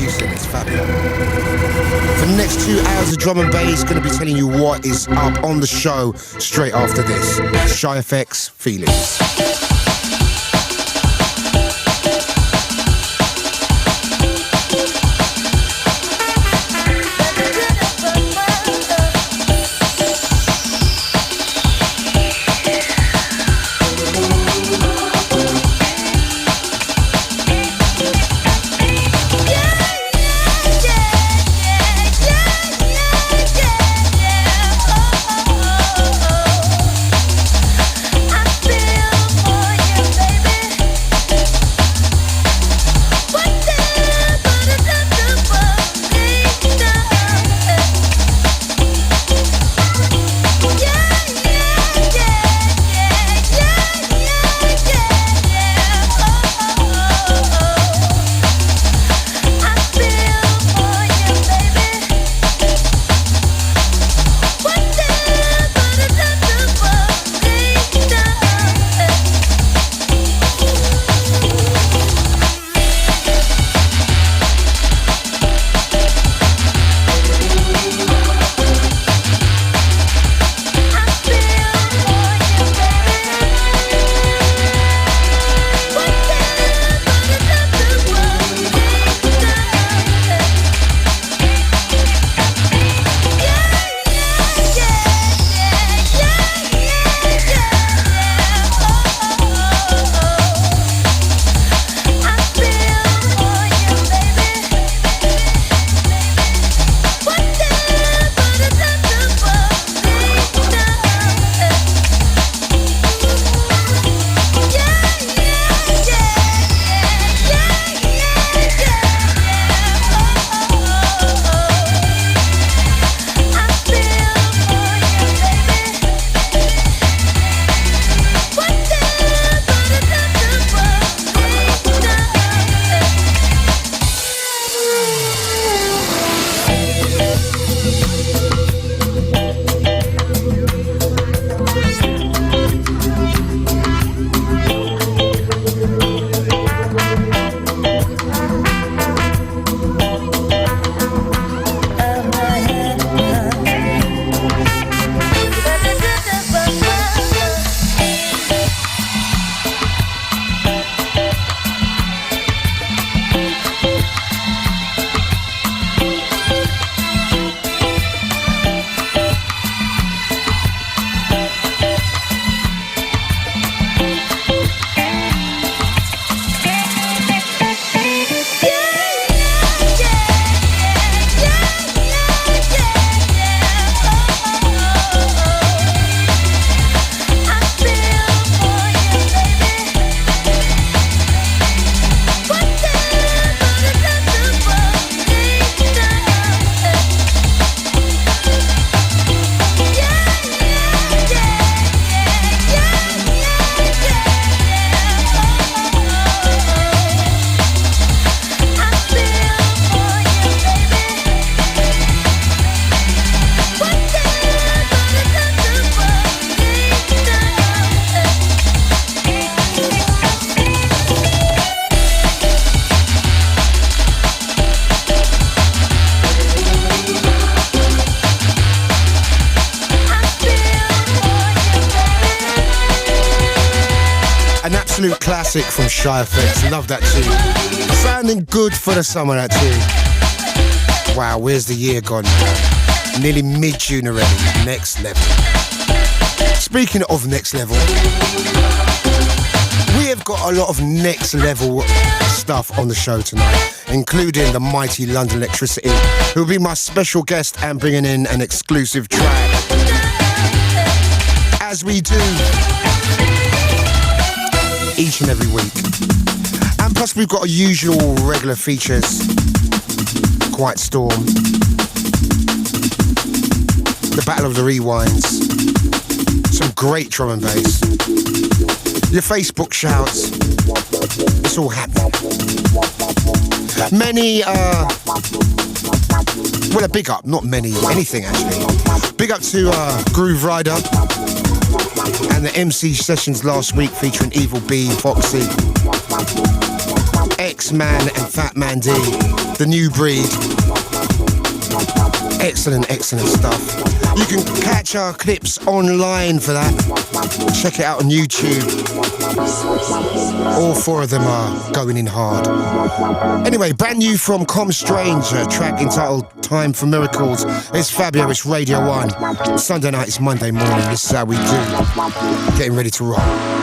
introducing, it's Fabio. For the next 2 hours of drum and bass, going to be telling you what is up on the show straight after this. Shy FX, Feelings. Absolute classic from Shy FX. Love that tune. Sounding good for the summer, that tune. Wow, where's the year gone now? Nearly mid-June already. Next level. Speaking of next level, we have got a lot of next level stuff on the show tonight, including the mighty London Electricity, who will be my special guest and bringing in an exclusive track. As we do each and every week. And plus we've got our usual regular features. Quiet Storm, the Battle of the Rewinds, some great drum and bass, your Facebook shouts. It's all happening. Many, well, a big up, not many, anything actually. Big up to Grooverider and the MC sessions last week featuring Evil B, Foxy, X-Man and Fat Man D, the new breed. Excellent, excellent stuff. You can catch our clips online for that. Check it out on YouTube. All four of them are going in hard. Anyway, brand new from Stranjah, a track entitled Time for Miracles. It's Fabio, it's Radio 1. Sunday night, it's Monday morning. This is how we do. Getting ready to rock.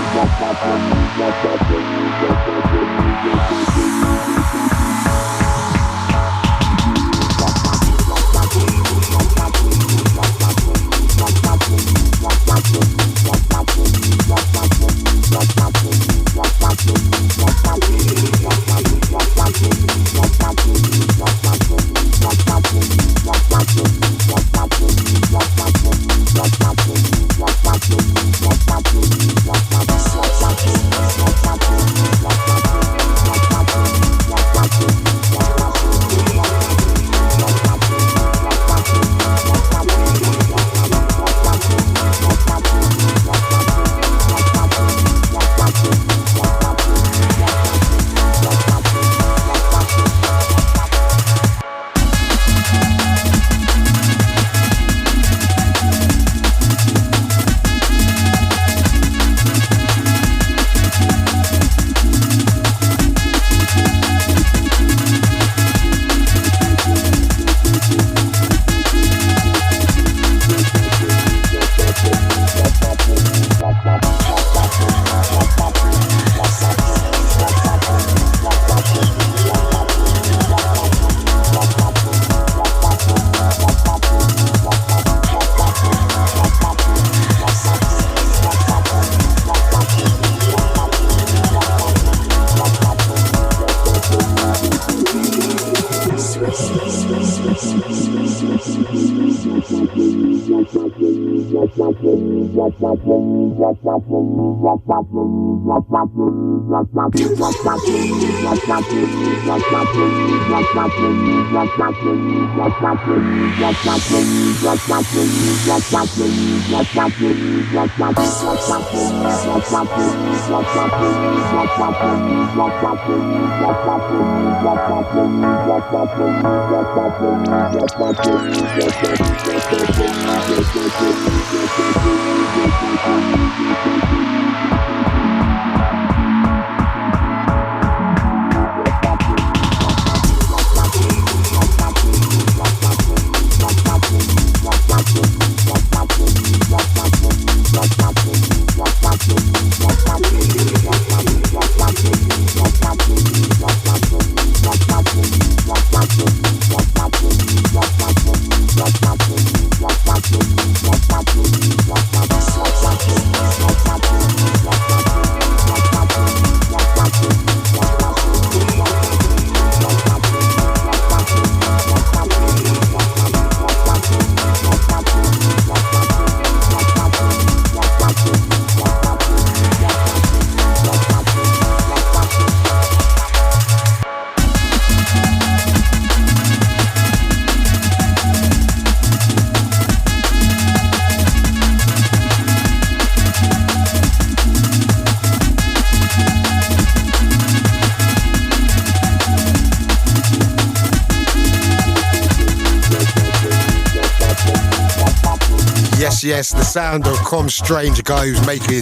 Yes, the sound of Stranjah, guy who's making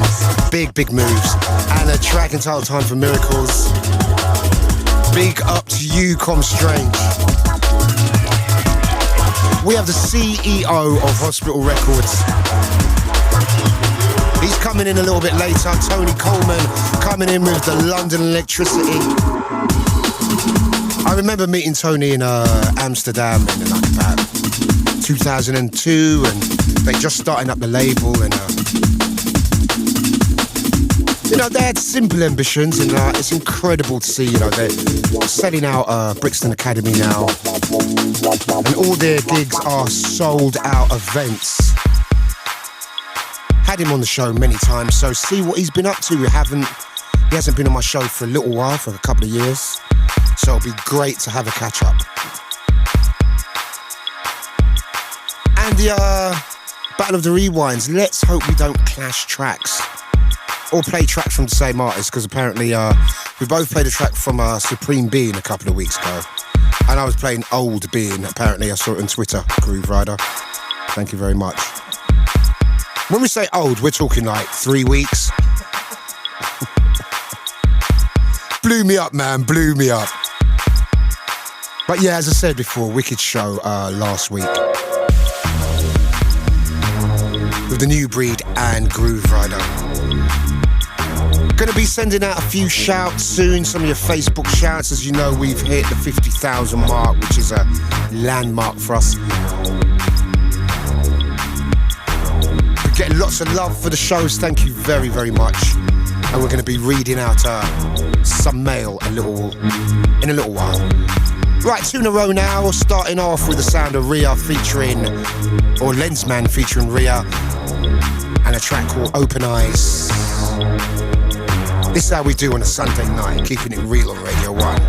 big moves, and a track entitled Time for Miracles. Big up to you, Stranjah. We have the CEO of Hospital Records. He's coming in a little bit later. Tony Coleman coming in with the London Electricity. I remember meeting Tony in Amsterdam in like about 2002, and they just starting up the label, and you know, they had simple ambitions, and it's incredible to see, you know, they're selling out Brixton Academy now, and all their gigs are sold out events. Had him on the show many times, so see what he's been up to. He hasn't been on my show for a little while, for a couple of years, so it'll be great to have a catch up. And the Battle of the Rewinds, let's hope we don't clash tracks. or play tracks from the same artist, because apparently we both played a track from Supreme Being a couple of weeks ago, and I was playing Old Being. Apparently I saw it on Twitter, Grooverider. Thank you very much. When we say old, we're talking like 3 weeks. Blew me up, man, blew me up. But yeah, as I said before, wicked show last week with the New Breed and Grooverider. Gonna be sending out a few shouts soon, some of your Facebook shouts. As you know, we've hit the 50,000 mark, which is a landmark for us. We get lots of love for the shows, thank you very, very much. And we're gonna be reading out some mail in a little while. Right, 2 in a row now, starting off with the sound of Riya Lenzman featuring Riya, and a track called Open Eyes. This is how we do on a Sunday night, keeping it real on Radio 1.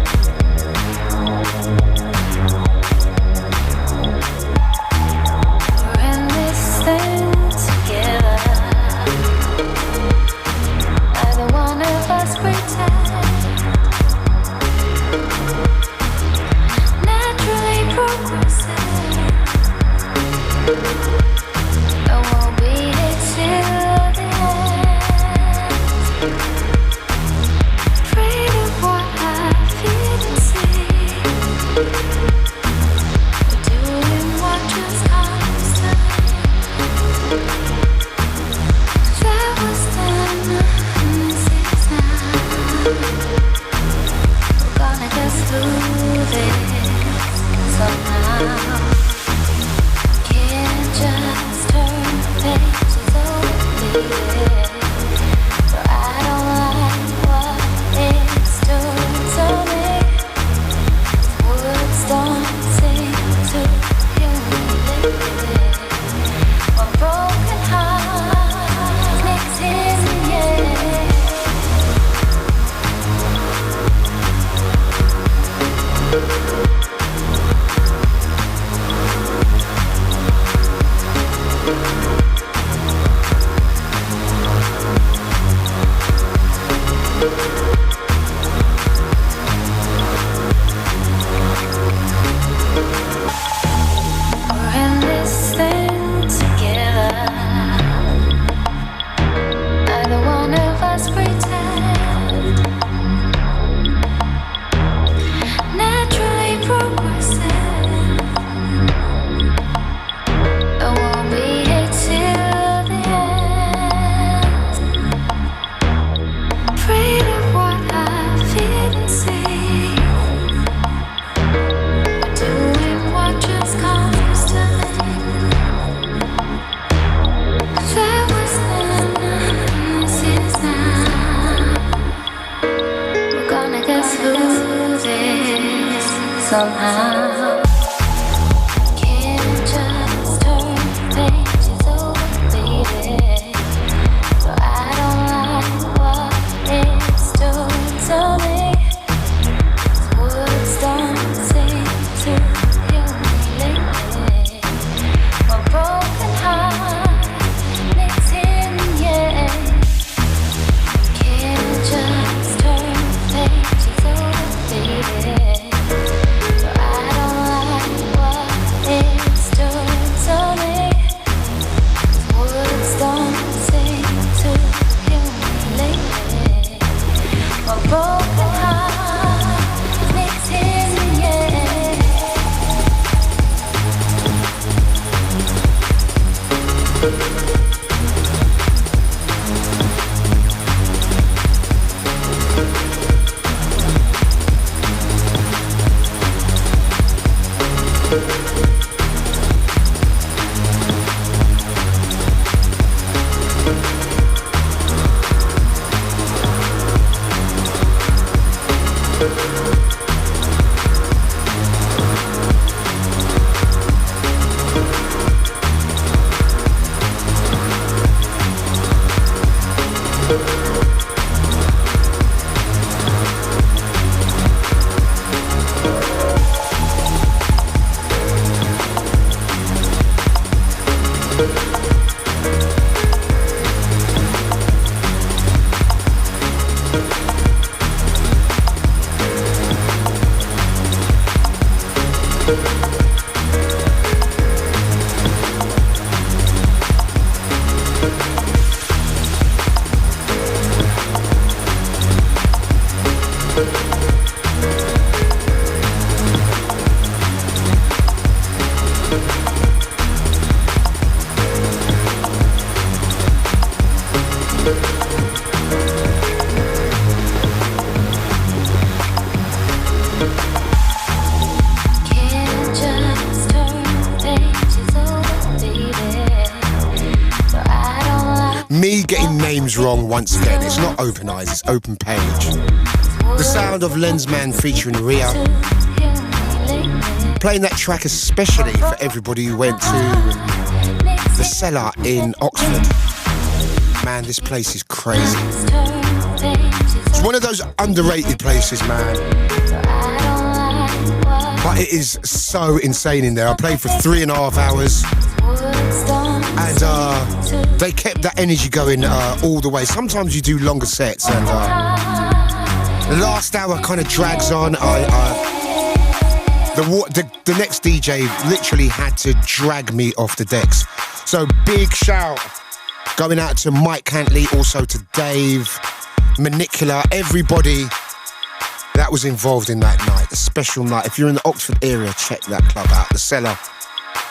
Wrong once again. It's not Open Eyes, it's Open Page. The sound of Lenzman featuring Riya. Playing that track especially for everybody who went to the Cellar in Oxford. Man, this place is crazy. It's one of those underrated places, man. But it is so insane in there. I played for 3.5 hours. And they kept that energy going all the way. Sometimes you do longer sets, and the last hour kind of drags on. The next DJ literally had to drag me off the decks. So big shout going out to Mike Cantley, also to Dave, Manicula, everybody that was involved in that night, the special night. If you're in the Oxford area, check that club out, the Cellar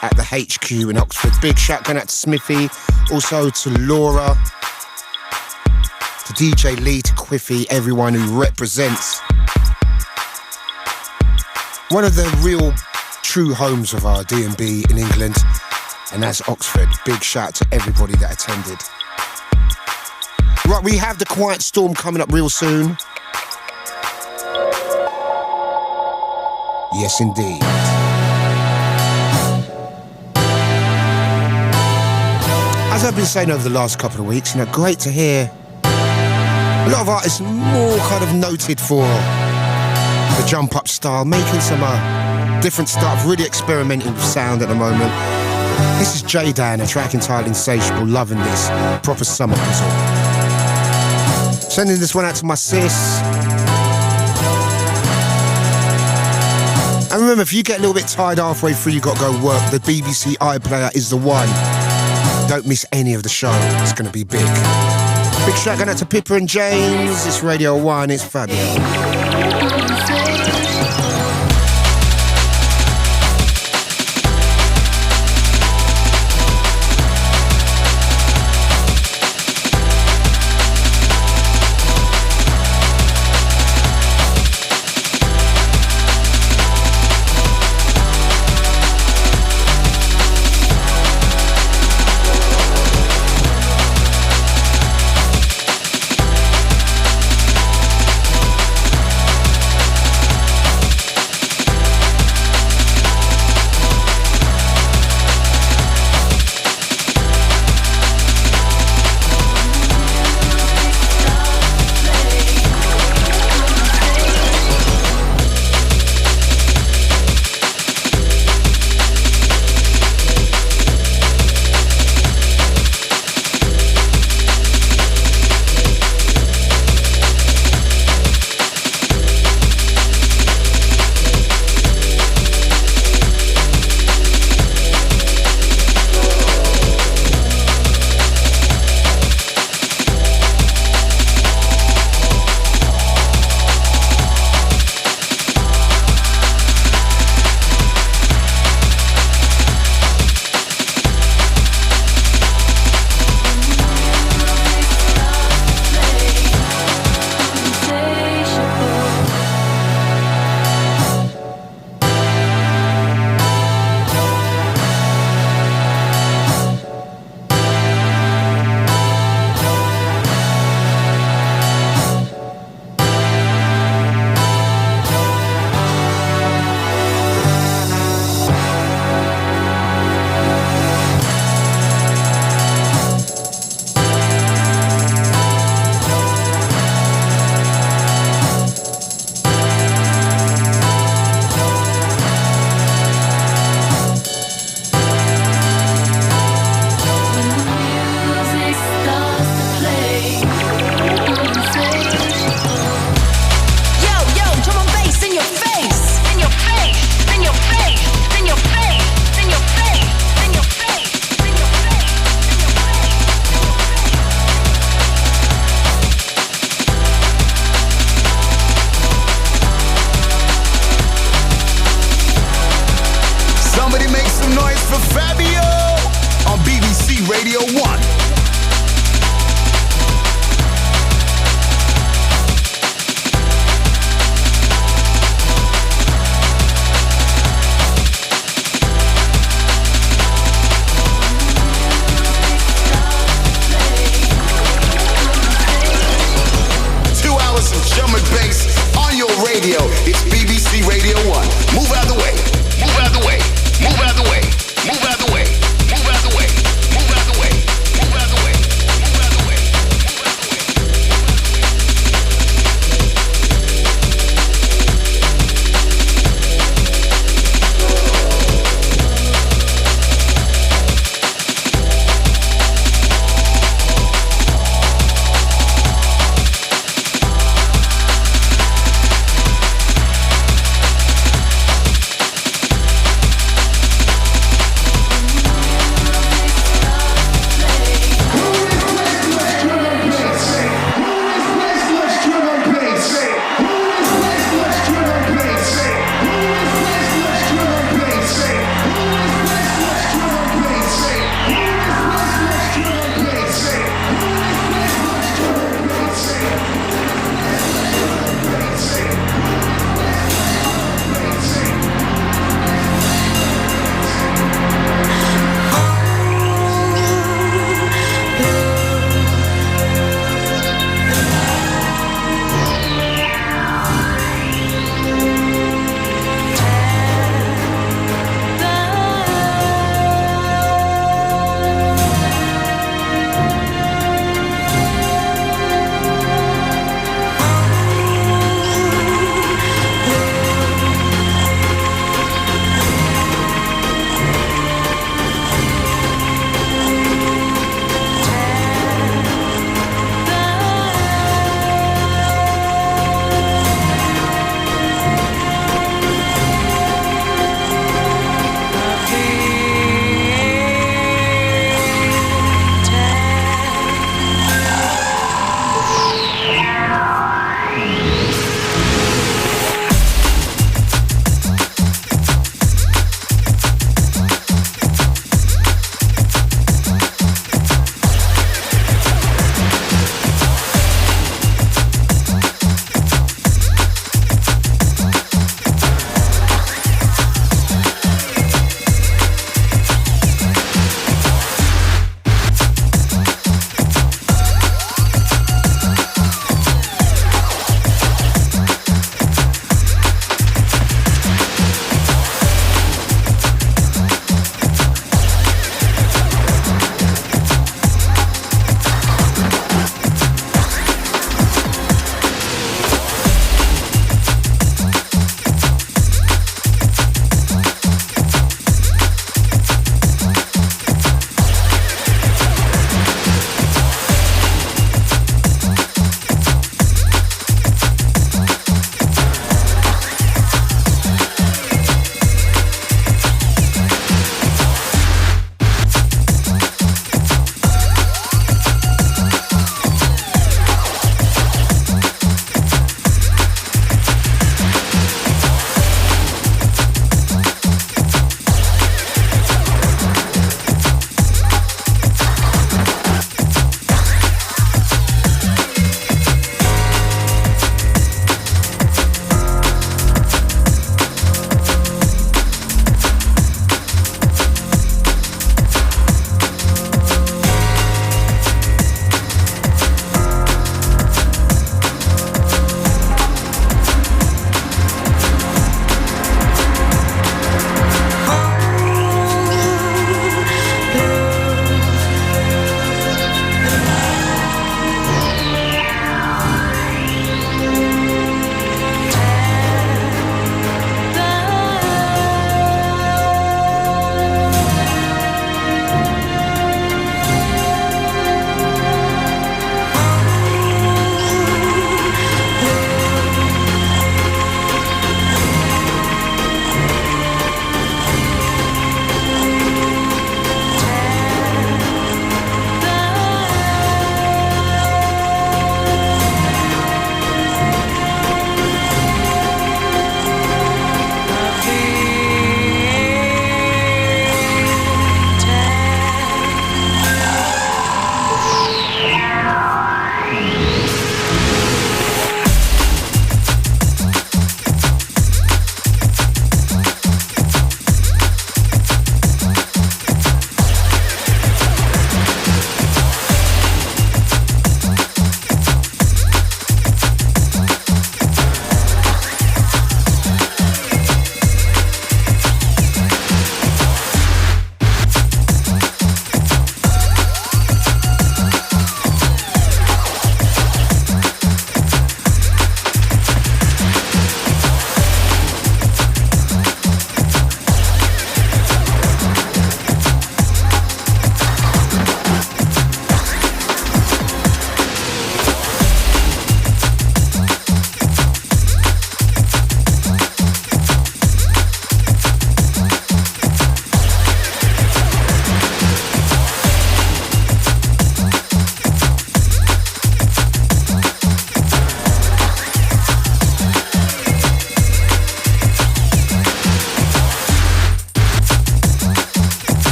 at the HQ in Oxford. Big shout going out to Smithy, also to Laura, to DJ Lee, to Quiffy, everyone who represents one of the real true homes of our D&B in England, and that's Oxford. Big shout to everybody that attended. Right, we have the Quiet Storm coming up real soon. Yes, indeed. As I've been saying over the last couple of weeks, great to hear a lot of artists more kind of noted for the jump up style, making some different stuff, really experimenting with sound at the moment. This is J-Dan, a track entitled Insatiable, loving this, proper summer puzzle. Sending this one out to my sis. And remember, if you get a little bit tired halfway through, you got to go work, the BBC iPlayer is the one. Don't miss any of the show, it's going to be big. Big shout going out to Pippa and James, it's Radio 1, it's Fabio. to Fabio on BBC Radio 1. Drum and bass on your radio. It's BBC Radio 1. Move out the way. Move out the way. Move out the way. Move out the way. Move out the way. Move out the way. Move out the way. Move out the way.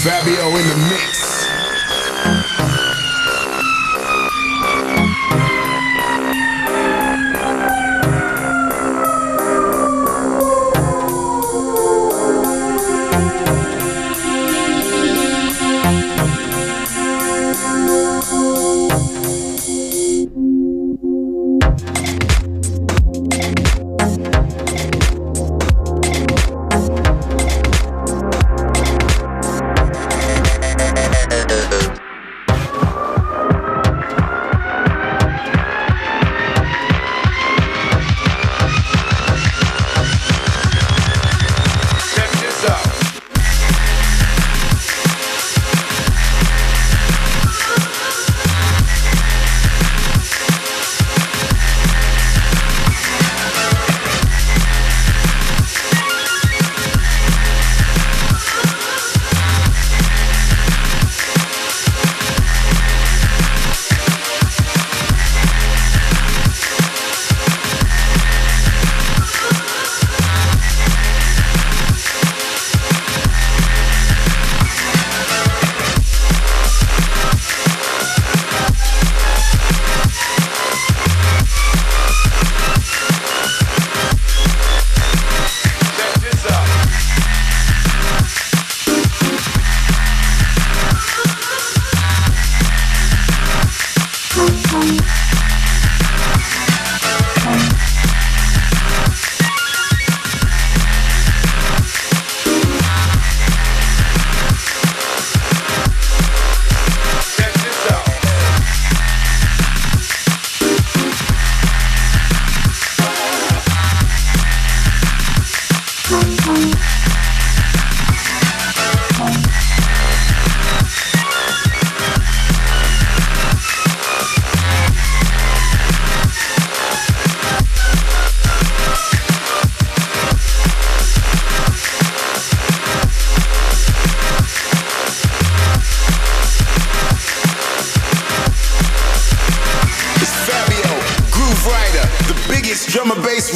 Fabio in the mix.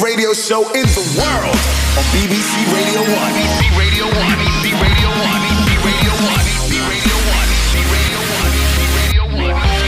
Radio show in the world on BBC Radio 1. BBC Radio 1. BBC Radio 1. BBC Radio 1. BBC Radio 1. BBC Radio 1. BBC Radio 1.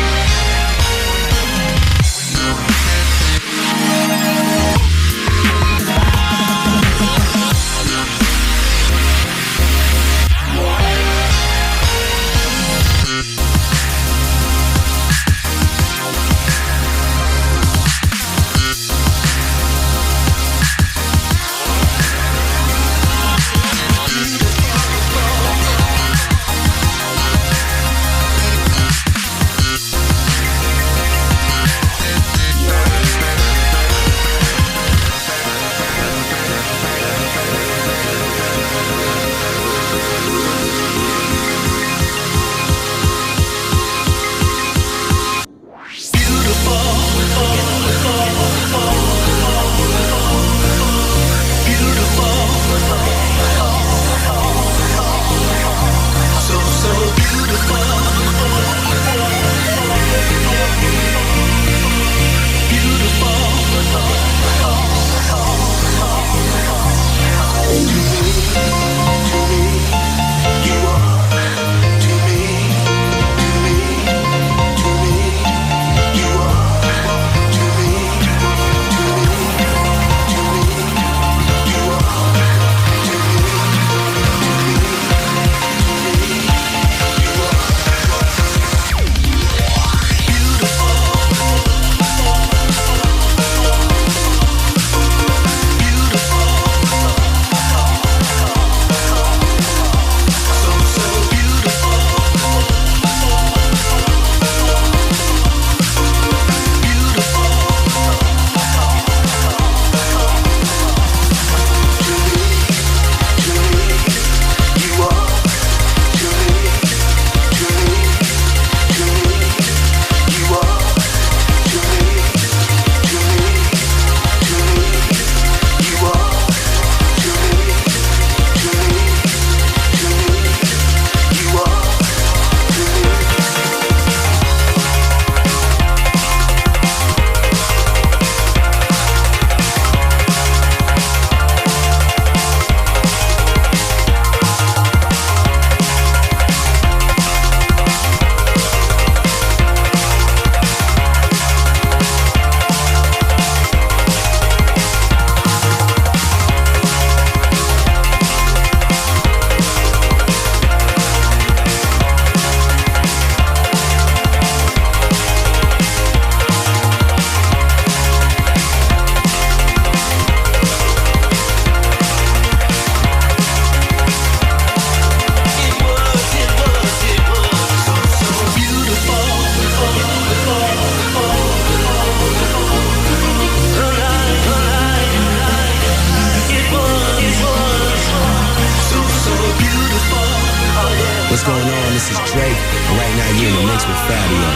What's going on? This is Drake. And right now you're in the mix with Fabio.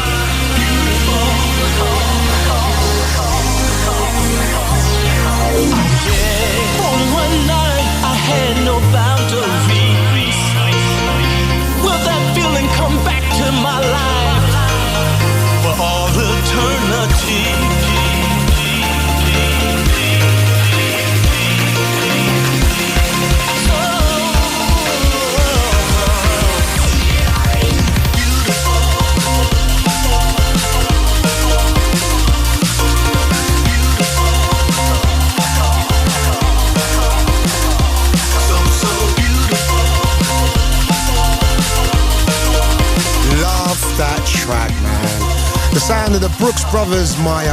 Only one night I had no boundaries. Will that feeling come back to my life for all eternity? That track, man. The sound of the Brookes brothers, my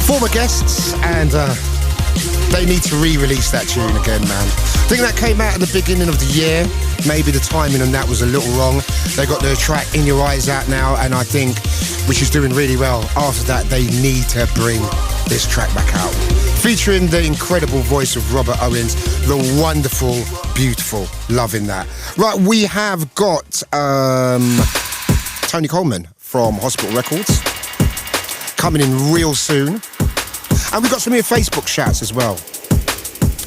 former guests, and they need to re-release that tune again, man. I think that came out at the beginning of the year. Maybe the timing on that was a little wrong. They got their track In Your Eyes out now, and I think, which is doing really well. After that, they need to bring this track back out. Featuring the incredible voice of Robert Owens, the wonderful, beautiful, loving that. Right, we have got Tony Coleman from Hospital Records coming in real soon. And we've got some of your Facebook shouts as well.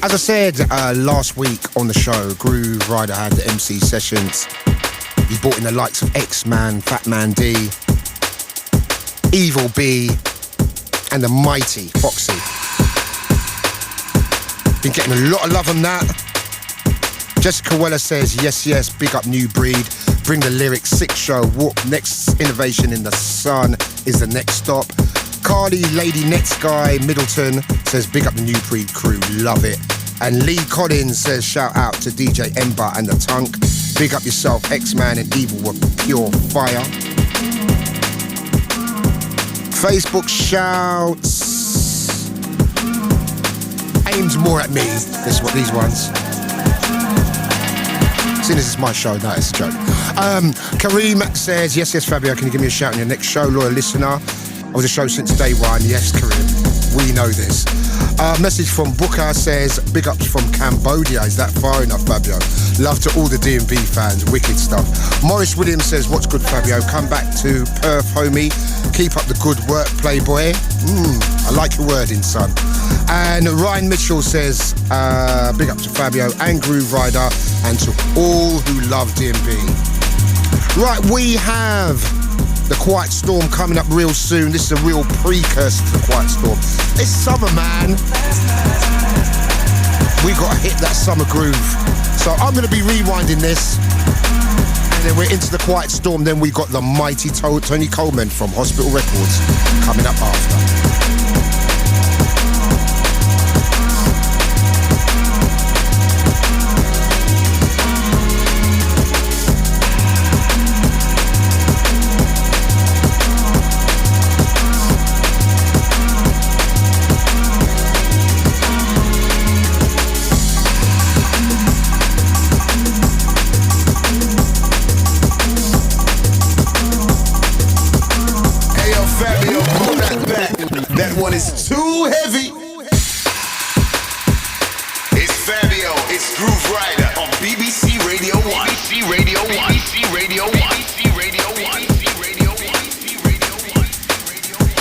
As I said last week on the show, Grooverider had the MC sessions. He brought in the likes of X-Man, Fat Man D, Evil B, and the mighty Foxy. Been getting a lot of love on that. Jessica Weller says, yes, big up New Breed. Bring the lyrics, sick show. Walk, next innovation in the sun is the next stop. Carly, Lady Netsky, Middleton says, big up the New Breed crew, love it. And Lee Collins says, shout out to DJ Ember and the Tunk. Big up yourself, X-Man and Evil were pure fire. Facebook shouts. Aims more at me. This is what these ones. Seeing as it's my show, no, it's a joke. Kareem says, yes, Fabio, can you give me a shout on your next show? Loyal listener. I was a show since day one. Yes, Kareem, we know this. Message from Booker says, big ups from Cambodia. Is that far enough, Fabio? Love to all the D&B fans. Wicked stuff. Morris Williams says, what's good, Fabio? Come back to Perth, homie. Keep up the good work, Playboy. I like your wording, son. And Ryan Mitchell says, big up to Fabio and Grooverider and to all who love D&B. Right, we have the Quiet Storm coming up real soon. This is a real precursor to the Quiet Storm. It's summer, man. We got to hit that summer groove. So I'm going to be rewinding this. And then we're into the Quiet Storm. Then we got the mighty Tony Coleman from Hospital Records coming up after. It's too heavy. It's Fabio, it's Grooverider on BBC Radio 1. BBC Radio 1. BBC Radio 1. BBC Radio 1. BBC Radio 1. BBC Radio 1.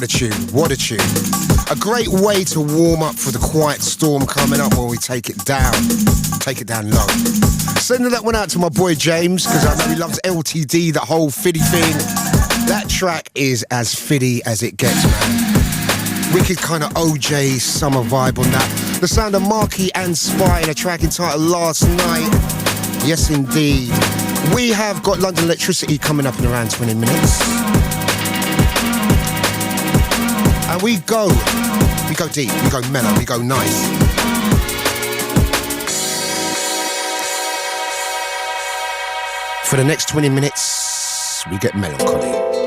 tune, what a tune. A great way to warm up for the quiet storm coming up when we take it down low. Sending that one out to my boy James, because I know he loves LTD, that whole fiddy thing. That track is as fiddy as it gets, man. Wicked kind of OJ summer vibe on that. The sound of Marky and S.P.Y in a track entitled Last Night. Yes, indeed. We have got London Electricity coming up in around 20 minutes. And we go deep, we go mellow, we go nice. For the next 20 minutes, we get melancholy.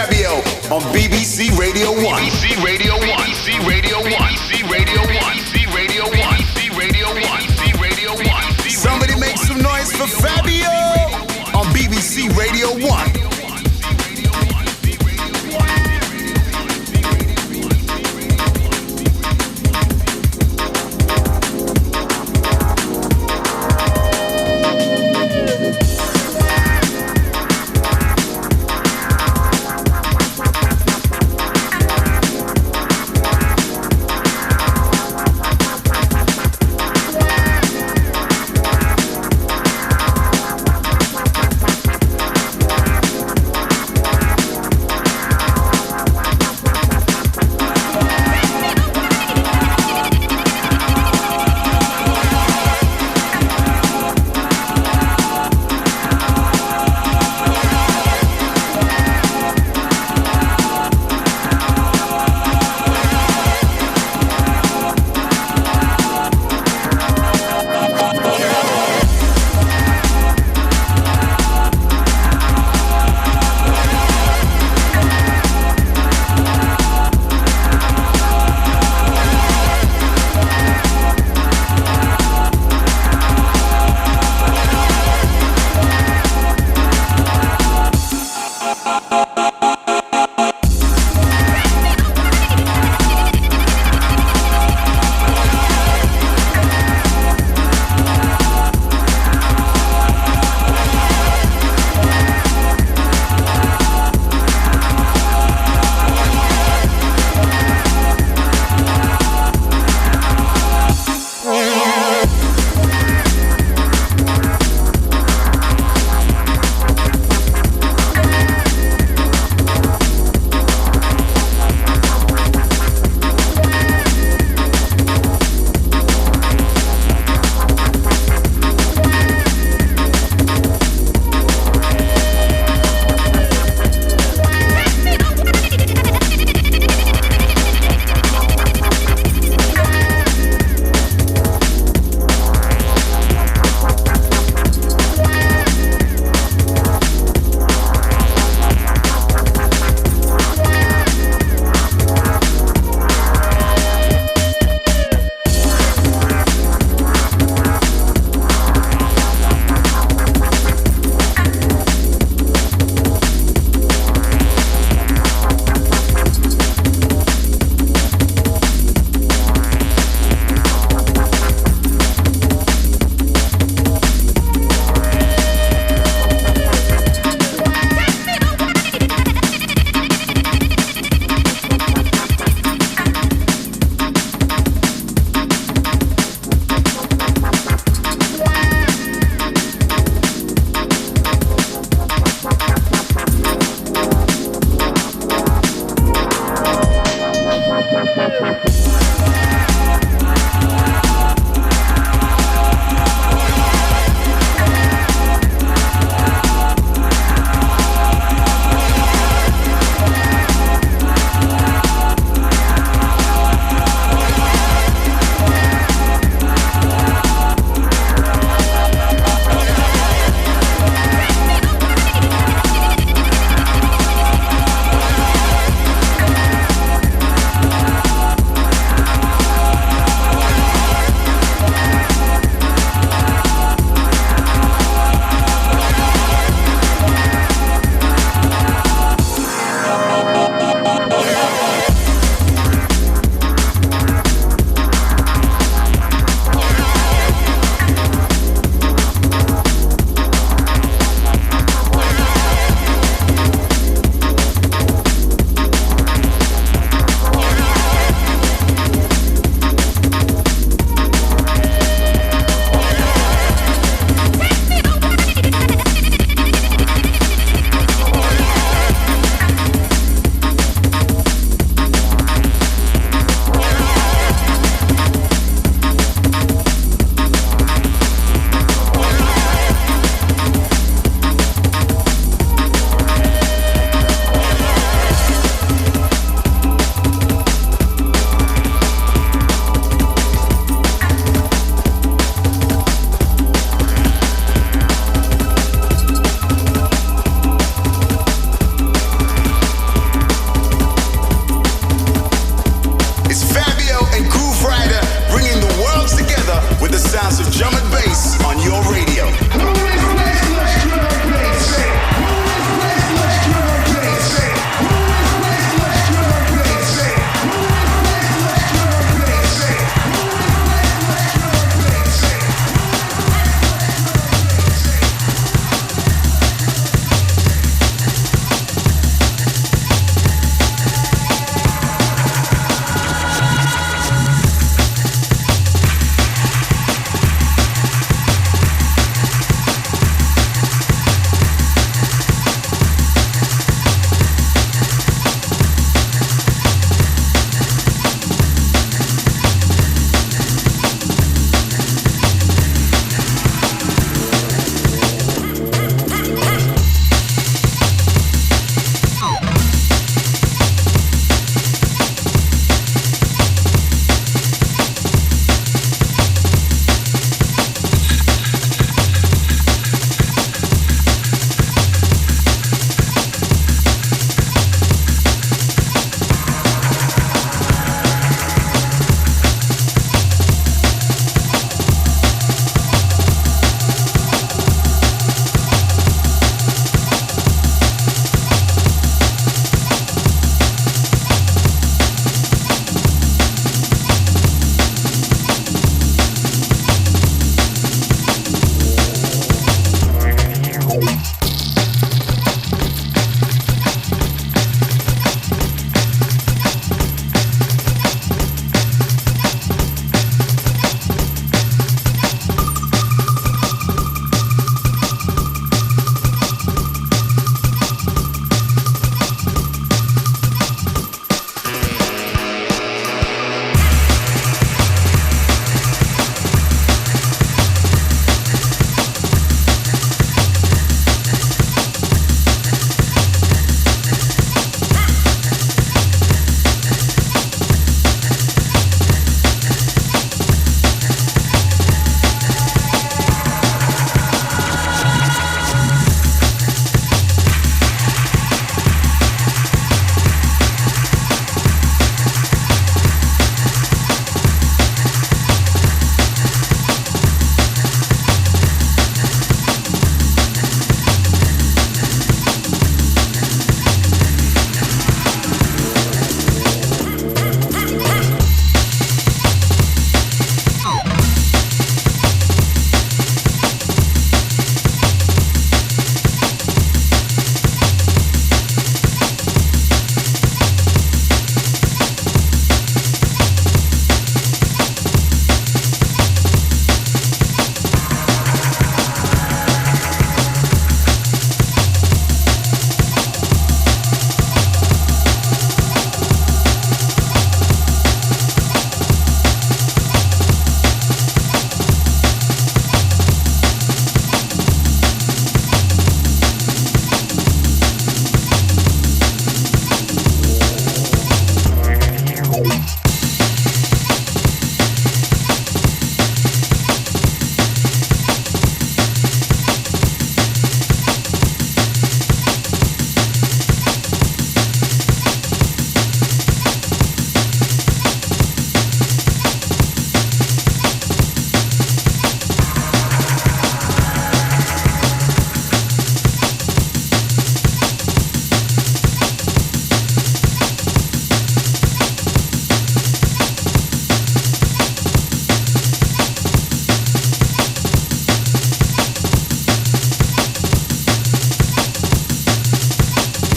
Fabio on BBC Radio 1. BBC Radio 1. BBC Radio 1. BBC Radio 1. BBC Radio 1. BBC Radio 1. BBC Radio 1. Somebody make some noise for Fabio on BBC Radio 1.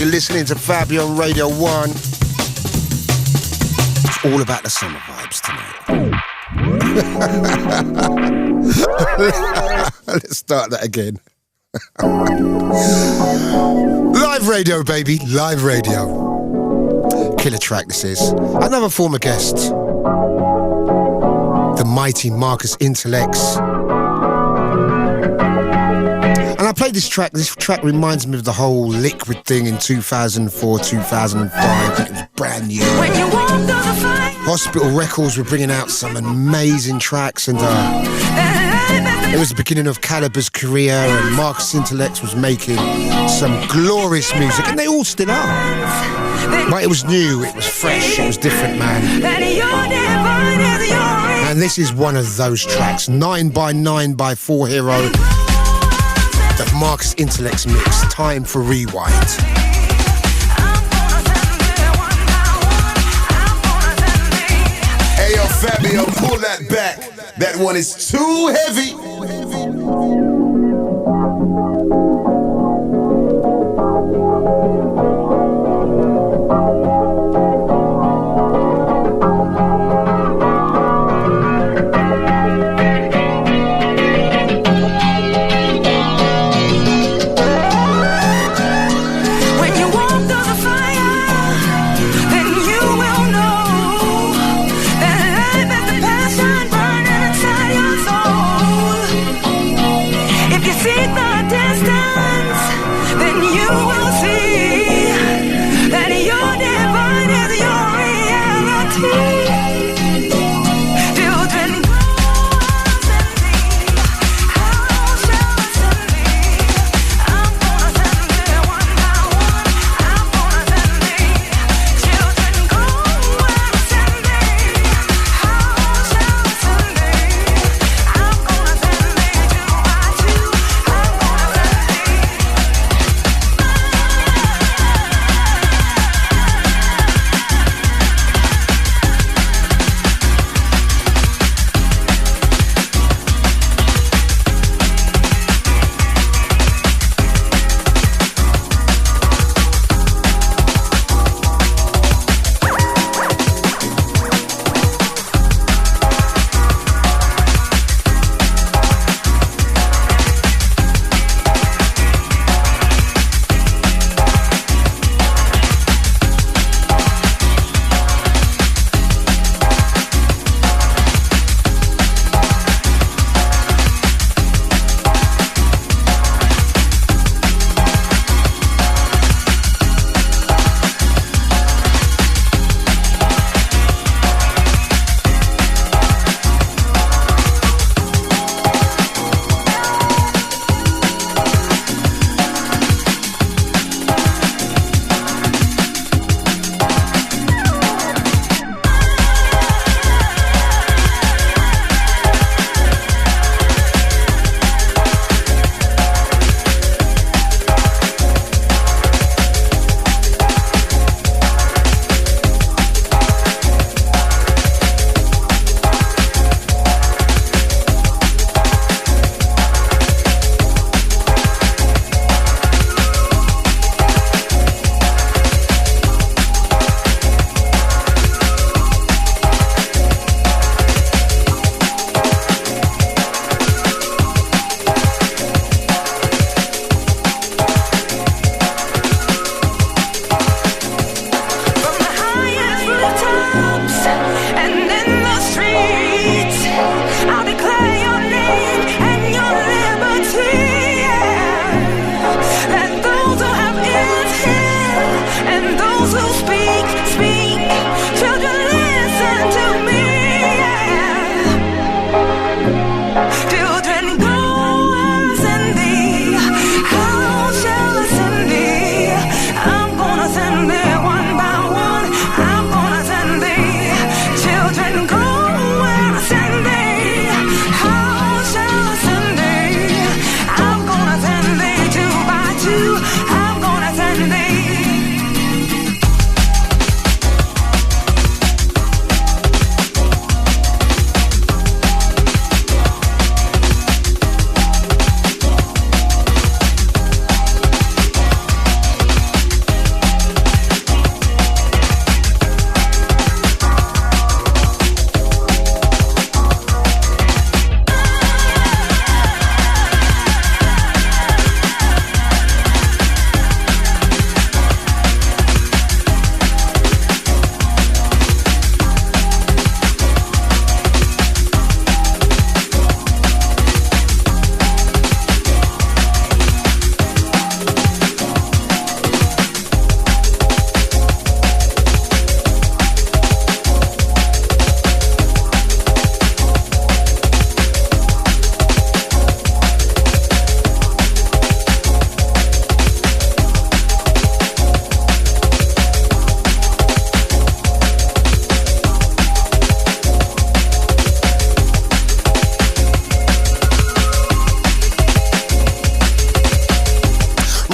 You're listening to Fabio on Radio 1. It's all about the summer vibes tonight. Let's start that again. Live radio, baby. Live radio. Killer track this is. Another former guest. The mighty Marcus Intalex. And I played this track. This track reminds me of the whole Liquid thing in 2004, 2005. It was brand new. Hospital Records were bringing out some amazing tracks, and it was the beginning of Caliber's career, and Marcus Intalex was making some glorious music, and they all still are. But it was new, it was fresh, it was different, man. And this is one of those tracks, 9x9 by 4 Hero, the Marcus Intalex mix. Time for Rewind. Hey yo, Fabio, pull that back. That one is too heavy.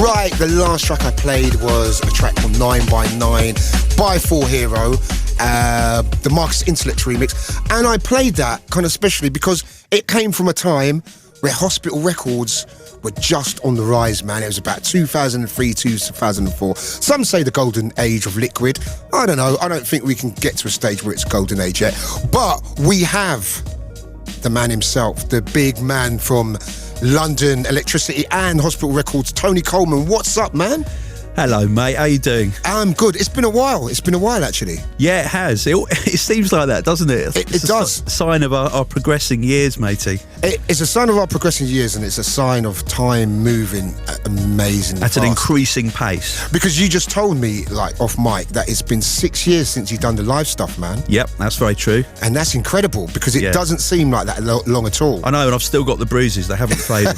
Right, the last track I played was a track called 9x9 by 4Hero, the Marcus Intellect remix, and I played that kind of specially because it came from a time where Hospital Records were just on the rise, man. It was about 2003, 2004. Some say the golden age of liquid. I don't know. I don't think we can get to a stage where it's golden age yet. But we have the man himself, the big man from London, Elektricity and Hospital Records, Tony Coleman. What's up, man? Hello, mate. How you doing? I'm good. It's been a while. Actually. Yeah, it has. It seems like that, doesn't it? It does. Sign of our progressing years, matey. It's a sign of our progressing years, and it's a sign of time moving amazingly at fast. An increasing pace. Because you just told me, like, off mic, that it's been 6 years since you've done the live stuff, man. Yep, that's very true. And that's incredible, because it doesn't seem like that long at all. I know, and I've still got the bruises. They haven't faded.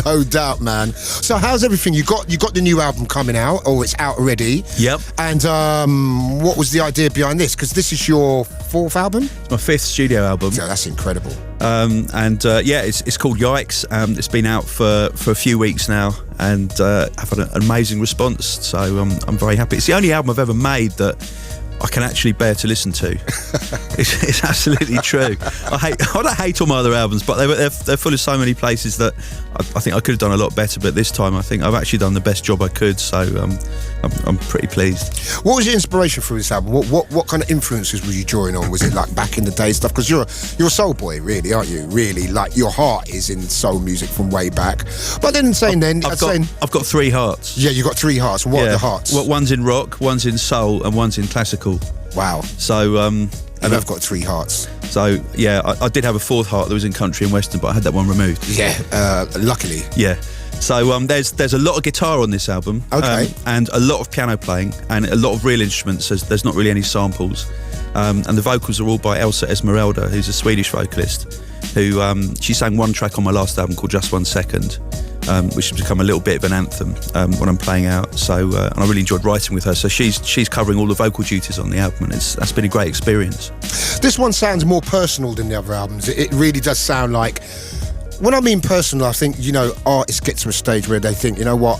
No doubt, man. So how's everything? You got the new album coming out, or it's out already. Yep. And what was the idea behind this? Because this is your 4th album? It's my 5th studio album. Yeah, that's incredible. It's called Yikes. It's been out for a few weeks now, and I've had an amazing response. So I'm very happy. It's the only album I've ever made that I can actually bear to listen to. It's absolutely true. I don't hate all my other albums, but they're full of so many places that I think I could have done a lot better. But this time, I think I've actually done the best job I could. So I'm pretty pleased. What was your inspiration for this album? What kind of influences were you drawing on? Was it like back in the day stuff? Because you're a soul boy, really, aren't you? Really, like your heart is in soul music from way back. But then I've got 3 hearts. Yeah, you got 3 hearts. What are the hearts? Well, one's in rock, one's in soul, and one's in classical. Wow. So and I've got 3 hearts. So yeah, I did have a 4th heart that was in country and western, but I had that one removed. Yeah, luckily. Yeah. So there's a lot of guitar on this album. Okay. And a lot of piano playing and a lot of real instruments. There's not really any samples. And the vocals are all by Elsa Esmeralda, who's a Swedish vocalist, who she sang one track on my last album called Just 1 Second. Which has become a little bit of an anthem when I'm playing out. So, and I really enjoyed writing with her. So she's covering all the vocal duties on the album, and that's been a great experience. This one sounds more personal than the other albums. It really does sound like, when I mean personal, I think, artists get to a stage where they think, you know what,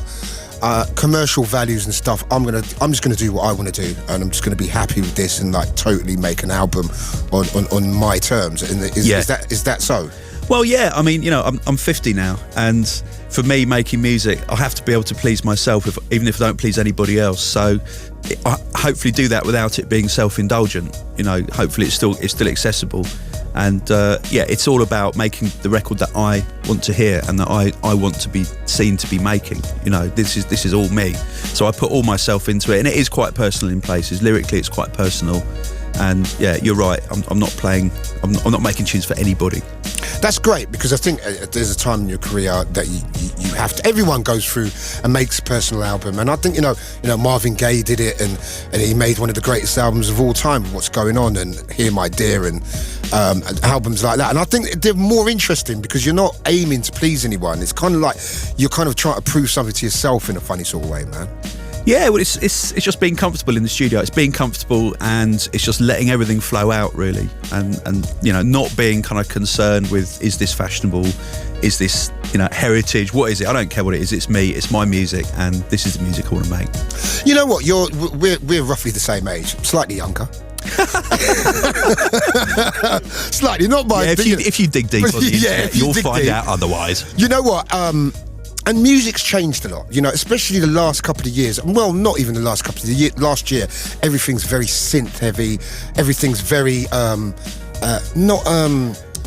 commercial values and stuff, I'm just gonna do what I want to do, and I'm just gonna be happy with this and like totally make an album on my terms. And is that so? Well, yeah. I mean, I'm 50 now, and for me, making music, I have to be able to please myself, even if I don't please anybody else. So, I hopefully do that without it being self-indulgent. Hopefully it's still accessible, and it's all about making the record that I want to hear and that I want to be seen to be making. This is all me. So I put all myself into it, and it is quite personal in places. Lyrically, it's quite personal. And yeah, you're right. I'm not making tunes for anybody. That's great, because I think there's a time in your career that you have to. Everyone goes through and makes a personal album, and I think Marvin Gaye did it, and he made one of the greatest albums of all time, What's Going On, and Hear My Dear, and albums like that. And I think they're more interesting because you're not aiming to please anyone. It's kind of like you're kind of trying to prove something to yourself in a funny sort of way, man. Yeah, well, it's just being comfortable in the studio. It's being comfortable, and it's just letting everything flow out, really, and not being kind of concerned with, is this fashionable, is this heritage, what is it? I don't care what it is. It's me. It's my music, and this is the music I want to make. You know what? We're roughly the same age, slightly younger. Slightly, not by. Yeah, if you dig deep on the internet, you'll find out otherwise. You know what? And music's changed a lot, especially the last couple of years. Well, not even the last couple of years. Last year, everything's very synth heavy. Everything's very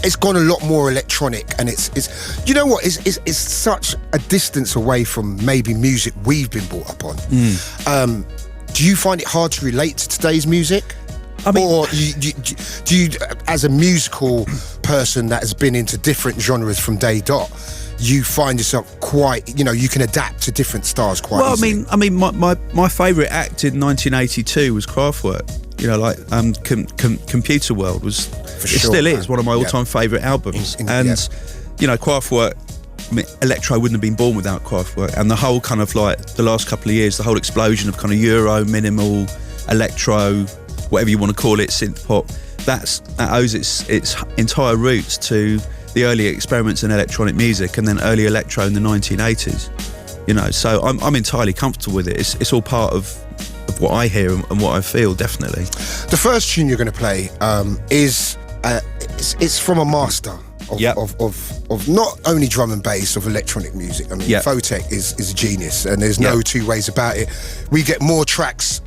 it's gone a lot more electronic, and it's such a distance away from maybe music we've been brought up on. Do you find it hard to relate to today's music? I mean, or do you, as a musical person that has been into different genres from day dot, you find yourself quite, you can adapt to different styles quite easily? I mean, my favourite act in 1982 was Kraftwerk. Computer World was, still is one of my all-time favourite albums. Kraftwerk, electro wouldn't have been born without Kraftwerk, and the whole kind of like the last couple of years, the whole explosion of kind of Euro, minimal, electro, whatever you want to call it, synth pop, that owes its entire roots to the early experiments in electronic music and then early electro in the 1980s. You know, so I'm entirely comfortable with it. It's all part of what I hear and what I feel, definitely. The first tune you're going to play is it's from a master of not only drum and bass, of electronic music. I mean, Photek is a genius, and there's no two ways about it. We get more tracks,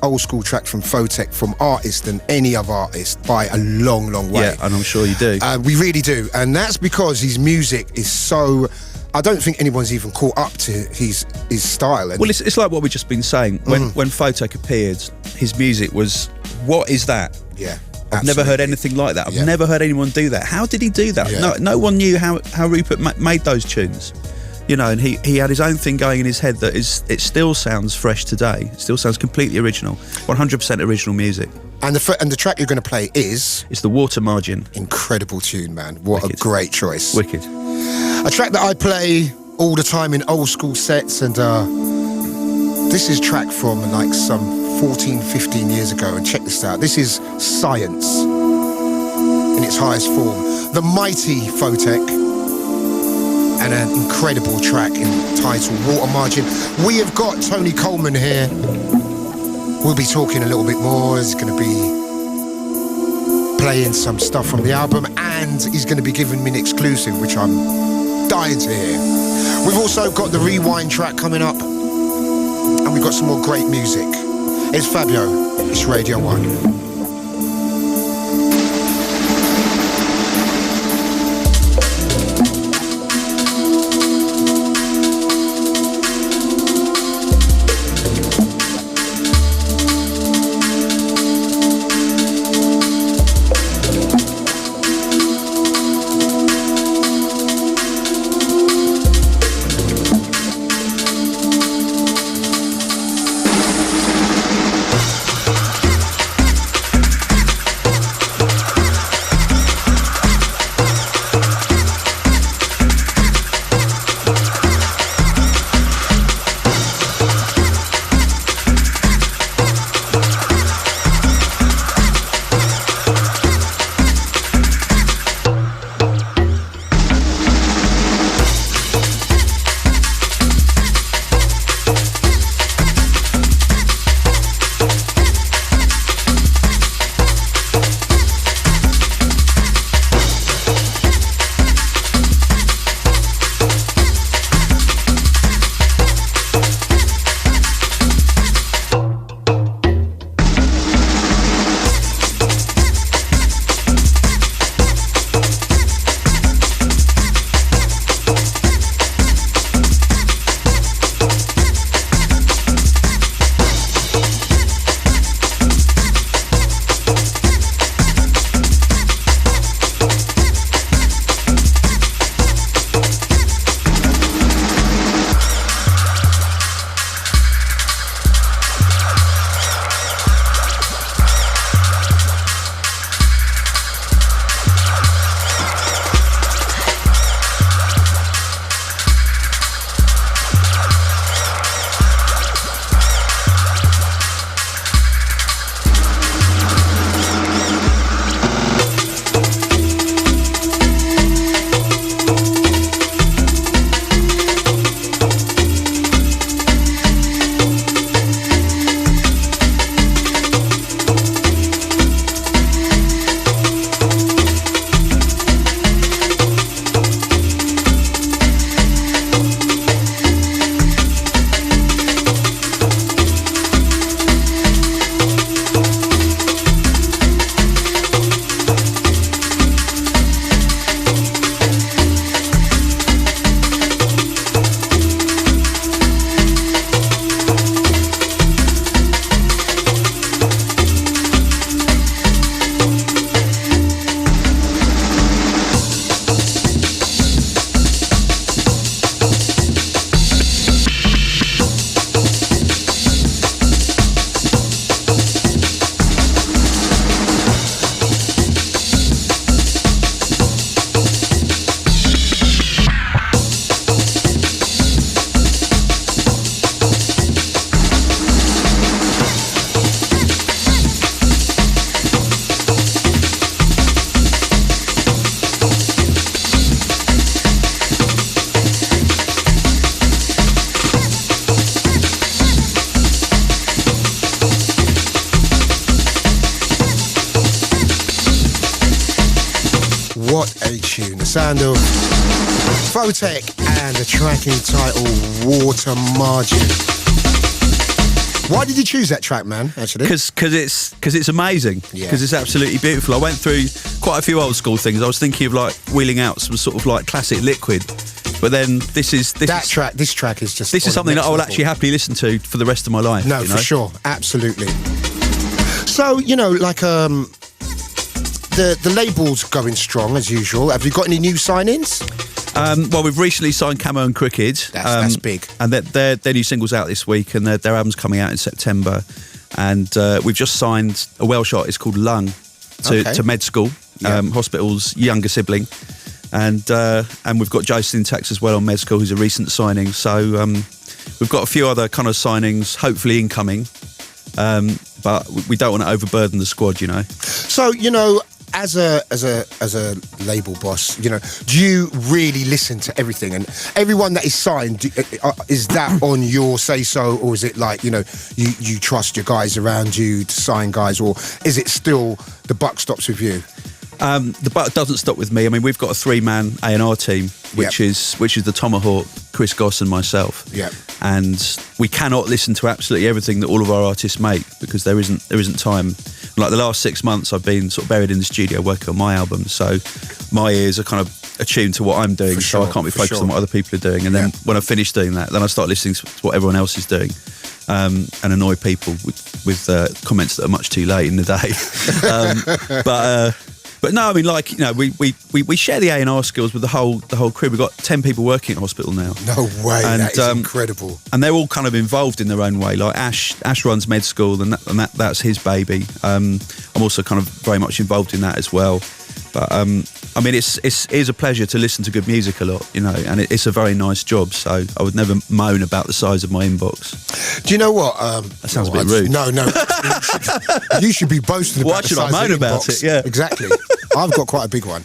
old school tracks from Photek, from artists, than any other artist by a long, long way. Yeah, and I'm sure you do. We really do, and that's because his music is so... I don't think anyone's even caught up to his style. And well, it's like what we've just been saying. When Photek appeared, his music was, what is that? Yeah, I've never heard anything like that. I've never heard anyone do that. How did he do that? Yeah. No one knew how Rupert made those tunes. You know, and he had his own thing going in his head that it still sounds fresh today. It still sounds completely original, 100% original music. And the track you're going to play is... It's The Water Margin. Incredible tune, man. What a great choice. Wicked. A track that I play all the time in old school sets, and this is a track from like some 14, 15 years ago, and check this out. This is Science in its highest form. The mighty Photek, and an incredible track entitled Water Margin. We have got Tony Coleman here. We'll be talking a little bit more. He's going to be playing some stuff from the album, and he's going to be giving me an exclusive, which I'm dying to hear. We've also got the Rewind track coming up, and we've got some more great music. It's Fabio, it's Radio 1. what a tune. The sound of Photek and the track entitled Water Margin. Why did you choose that track, man, actually? Because it's amazing. Because it's absolutely beautiful. I went through quite a few old school things. I was thinking of like wheeling out some sort of like classic Liquid. But then this track is just... This is something that I will actually happily listen to for the rest of my life. No, for sure. Absolutely. So, you know, like... The label's going strong as usual. Have you got any new sign-ins? Well, we've recently signed Camo and Crooked. That's big. And their new single's out this week, and their album's coming out in September. And we've just signed a Welsh artist called Lung to Med School, Hospital's younger sibling. And we've got Jason Tax as well on Med School, who's a recent signing. So we've got a few other kind of signings, hopefully incoming. But we don't want to overburden the squad, you know. So, you know, as a label boss, you know, do you really listen to everything? And everyone that is signed, is that on your say-so, or is it like, you know, you trust your guys around you to sign guys, or is it still the buck stops with you? The buck doesn't stop with me. I mean, we've got a 3-man A&R team, which is the Tomahawk, Chris Goss and myself. Yeah. And we cannot listen to absolutely everything that all of our artists make, because there isn't time. Like the last 6 months, I've been sort of buried in the studio working on my album, so my ears are kind of attuned to what I'm doing, so I can't be focused on what other people are doing. And then when I finish doing that, then I start listening to what everyone else is doing, and annoy people with comments that are much too late in the day. But no, I mean, like, you know, we share the A&R skills with the whole crew. We've got 10 people working at hospital now. No way, and, that is incredible. And they're all kind of involved in their own way. Like Ash runs Med School, and that's his baby. I'm also kind of very much involved in that as well. But I mean, it is a pleasure to listen to good music a lot, you know, and it's a very nice job. So I would never moan about the size of my inbox. Do you know what? That sounds a bit rude. No. You should be boasting about Why should the I size moan of about inbox. it? Yeah, exactly. I've got quite a big one.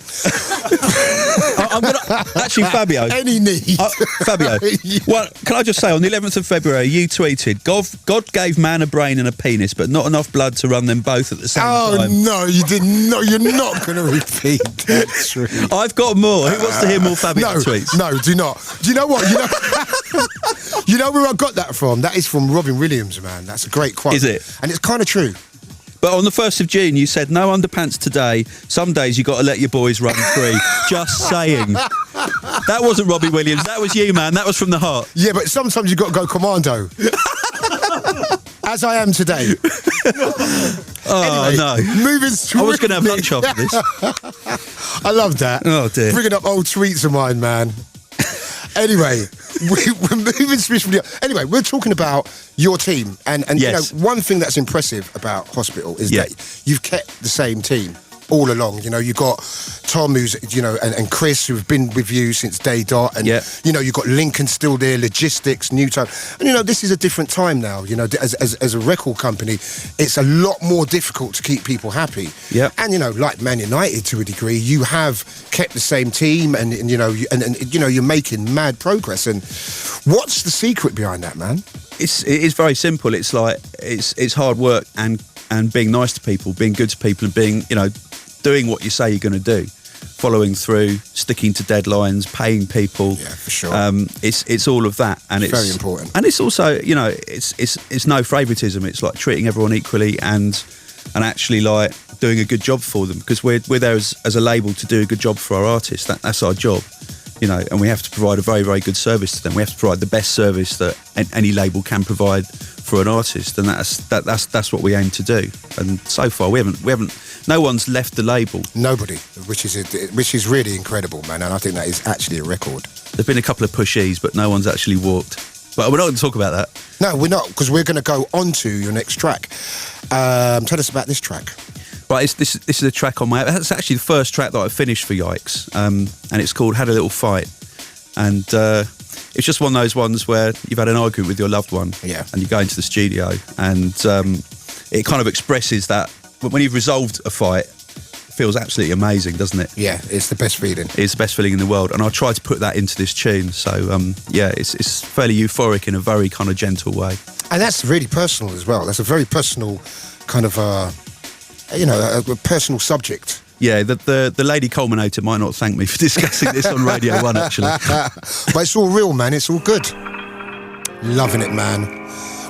I'm gonna actually, Fabio. Any need, Fabio. Well, can I just say, on the 11th of February, you tweeted, "God gave man a brain and a penis, but not enough blood to run them both at the same time." Oh no, you didn't. No, you're not going to repeat that. I've got more. Who wants to hear more Fabio tweets? No, do not. Do you know what? You know where I got that from? That is from Robin Williams, man. That's a great quote. Is it? And it's kind of true. But on the 1st of June, you said, "No underpants today. Some days you got to let your boys run free." Just saying. That wasn't Robbie Williams. That was you, man. That was from the heart. Yeah, but sometimes you got to go commando. As I am today. Oh, anyway, no. Moving I was going to have lunch after this. I love that. Oh, dear. Bringing up old tweets of mine, man. Anyway, we're moving swiftly. Anyway, we're talking about your team. And yes. You know, one thing that's impressive about Hospital is that you've kept the same team all along. You know, you got Tom, who's, you know, and Chris, who've been with you since day dot, and you know, you've got Lincoln still there, logistics, Newton, and you know, this is a different time now. You know, as a record company, it's a lot more difficult to keep people happy. Yeah. And you know, like Man United to a degree, you have kept the same team, and you know, and you know, you're making mad progress. And what's the secret behind that, man? It is very simple. It's like it's hard work and being nice to people, being good to people, and being, you know, doing what you say you're going to do, following through, sticking to deadlines, paying people. Yeah, for sure. It's all of that, and it's very important. And it's also, you know, it's no favouritism. It's like treating everyone equally and actually like doing a good job for them, because we're there as a label to do a good job for our artists. That's our job, you know, and we have to provide a very, very good service to them. We have to provide the best service that any label can provide for an artist, and that's what we aim to do. And so far, we haven't. No one's left the label. Nobody, which is really incredible, man. And I think that is actually a record. There've been a couple of pushies, but no one's actually walked. But we're not going to talk about that. No, we're not, because we're going to go on to your next track. Tell us about this track. Right, this is a track on my... That's actually the first track that I finished for Yikes, and it's called Had a Little Fight. And it's just one of those ones where you've had an argument with your loved one, and you go into the studio, and it kind of expresses that when you've resolved a fight, it feels absolutely amazing, doesn't it? Yeah, it's the best feeling. It's the best feeling in the world, and I tried to put that into this tune. So it's fairly euphoric in a very kind of gentle way. And that's really personal as well. That's a very personal kind of, a personal subject. Yeah, the lady culminator might not thank me for discussing this on Radio 1, actually. But it's all real, man. It's all good. Loving it, man.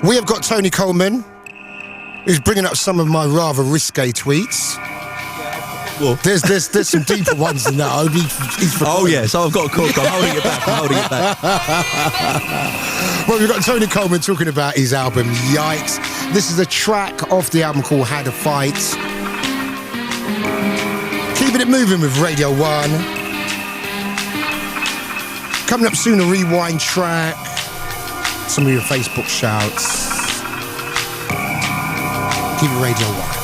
We have got Tony Coleman, who's bringing up some of my rather risque tweets. Well, There's some deeper ones than that. Oh, yes, I've got a cork. I'm holding it back. Well, we've got Tony Coleman talking about his album, Yikes. This is a track off the album called Had a Fight. Keeping it moving with Radio 1. Coming up soon, a rewind track. Some of your Facebook shouts. Keep it Radio 1.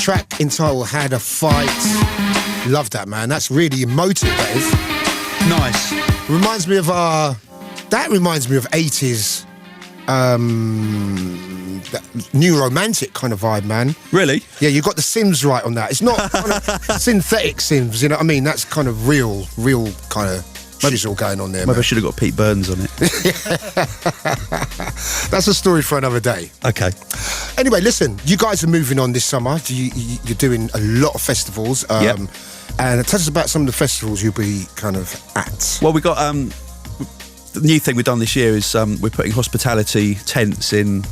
track entitled Had a Fight. Love that, man. That's really emotive, that is. Nice. Reminds me of that reminds me of 80s that new romantic kind of vibe, man. Really? Yeah, you got the Sims right on that. It's not kind of synthetic Sims, you know what I mean? That's kind of real kind of shizzle going on there. Maybe Man. I should have got Pete Burns on it. That's a story for another day. Okay. Anyway, listen, you guys are moving on this summer. You're doing a lot of festivals. Yep. And tell us about some of the festivals you'll be kind of at. Well, we got the new thing we've done this year is we're putting hospitality tents in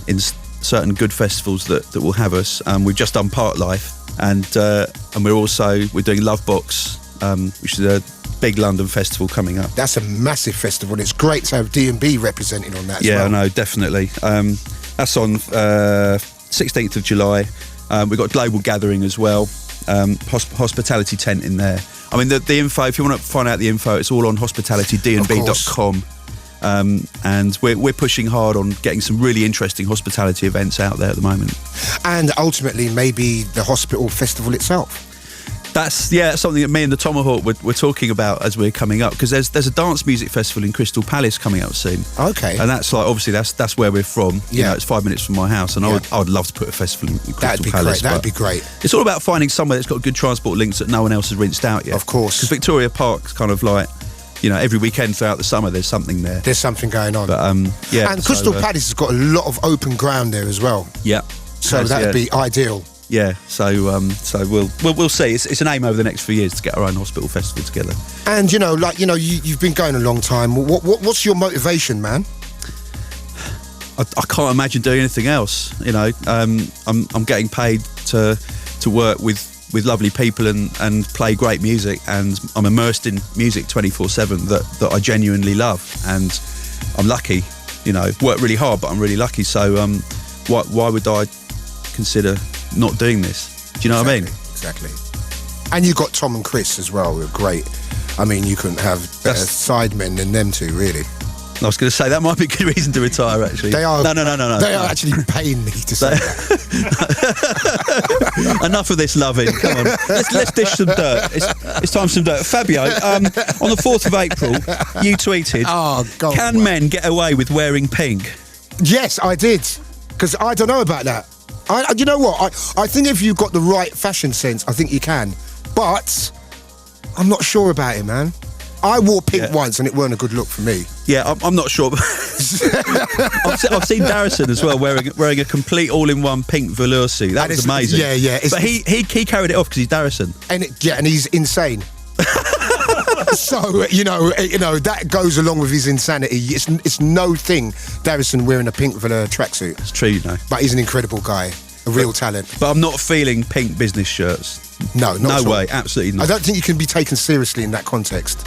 certain good festivals that will have us. We've just done Park Life, and we're doing Lovebox, which is a big London festival coming up. That's a massive festival, and it's great to have D&B represented on that as well. Yeah, I know, definitely. That's on 16th of July. We've got Global Gathering as well. Hospitality tent in there. I mean, the info, if you want to find out the info, it's all on hospitalitydnb.com. And we're pushing hard on getting some really interesting hospitality events out there at the moment. And ultimately, maybe the hospital festival itself. That's something that me and the Tomahawk were talking about as we're coming up, because there's a dance music festival in Crystal Palace coming up soon. Okay. And that's like, obviously that's where we're from. You know, it's 5 minutes from my house, and I would love to put a festival in Crystal Palace. That'd be great. It's all about finding somewhere that's got good transport links that no one else has rinsed out yet. Of course. Because Victoria Park's kind of like, you know, every weekend throughout the summer there's something there. There's something going on. But yeah. And Crystal Palace has got a lot of open ground there as well. Yeah. So that'd be ideal. Yeah, so we'll see. It's an aim over the next few years to get our own hospital festival together. And you've been going a long time. What's your motivation, man? I can't imagine doing anything else. You know, I'm getting paid to work with lovely people and play great music, and I'm immersed in music 24/7 that I genuinely love, and I'm lucky. You know, work really hard, but I'm really lucky. So why would I consider not doing this? Do you know what I mean? Exactly. And you got Tom and Chris as well. They're great. I mean, you couldn't have better sidemen than them two, really. I was going to say that might be a good reason to retire. Actually, they are. No. They are actually paying me to say that. Enough of this loving. Come on, let's dish some dirt. It's time for some dirt. Fabio, on the 4th of April, you tweeted, "Oh God, can men get away with wearing pink?" Yes, I did, because I don't know about that. You know what? I think if you've got the right fashion sense, I think you can. But I'm not sure about it, man. I wore pink once and it weren't a good look for me. Yeah, I'm not sure. I've seen Darrison as well wearing a complete all-in-one pink velour suit. That was amazing. Yeah. But he carried it off because he's Darrison. And he's insane. So you know that goes along with his insanity. It's no thing, Darrison wearing a pink velour tracksuit. It's true, you know. But he's an incredible guy, a real talent. But I'm not feeling pink business shirts. No, no way, absolutely not. I don't think you can be taken seriously in that context.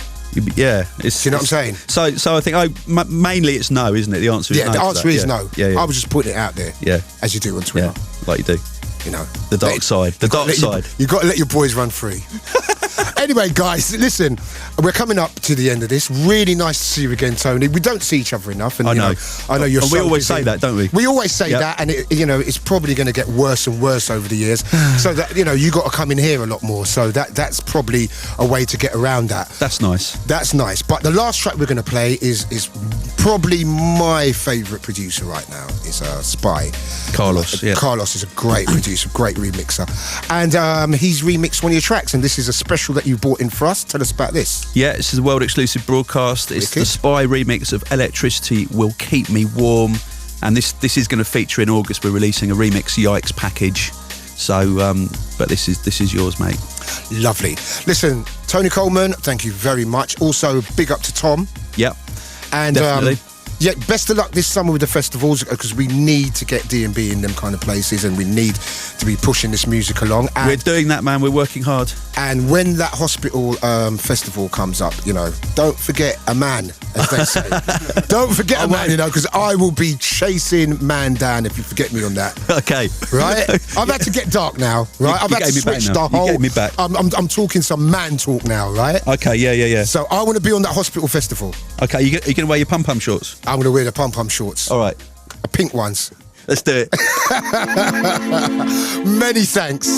Yeah, do you know what I'm saying? So I think mainly it's no, isn't it? The answer is no. Yeah, the answer is no. Yeah. I was just putting it out there. Yeah, as you do on Twitter. Yeah, like you do. You know, the dark side. The dark side. You've got to let your boys run free. Anyway, guys, listen, we're coming up to the end of this. Really nice to see you again, Tony. We don't see each other enough. And, I know you're and we always say that, don't we? We always say that, and it's probably going to get worse and worse over the years. So that, you got to come in here a lot more. So that's probably a way to get around that. That's nice. That's nice. But the last track we're going to play is probably my favourite producer right now. Is S.P.Y. Carlos. Yeah. Carlos is a great producer, great remixer. And he's remixed one of your tracks, and this is a special that you brought in for us. Tell us about this. Yeah, this is a world exclusive broadcast. It's the S.P.Y remix of Electricity Will Keep Me Warm, and this is going to feature in August. We're releasing a remix Yikes package. So but this is yours, mate. Lovely. Listen, Tony Coleman, thank you very much. Also big up to Tom. Yep. And definitely. Yeah, best of luck this summer with the festivals, because we need to get D&B in them kind of places, and we need to be pushing this music along. And we're doing that, man. We're working hard. And when that hospital festival comes up, don't forget a man, as they say. Don't forget a man, because I will be chasing man down if you forget me on that. Okay. Right? I've had to get dark now, right? I've had to switch the whole... You gave me back. I'm talking some man talk now, right? Okay, yeah. So I want to be on that hospital festival. Okay, you going to wear your pum-pum shorts? I'm going to wear the pum-pum shorts. All right. Pink ones. Let's do it. Many thanks.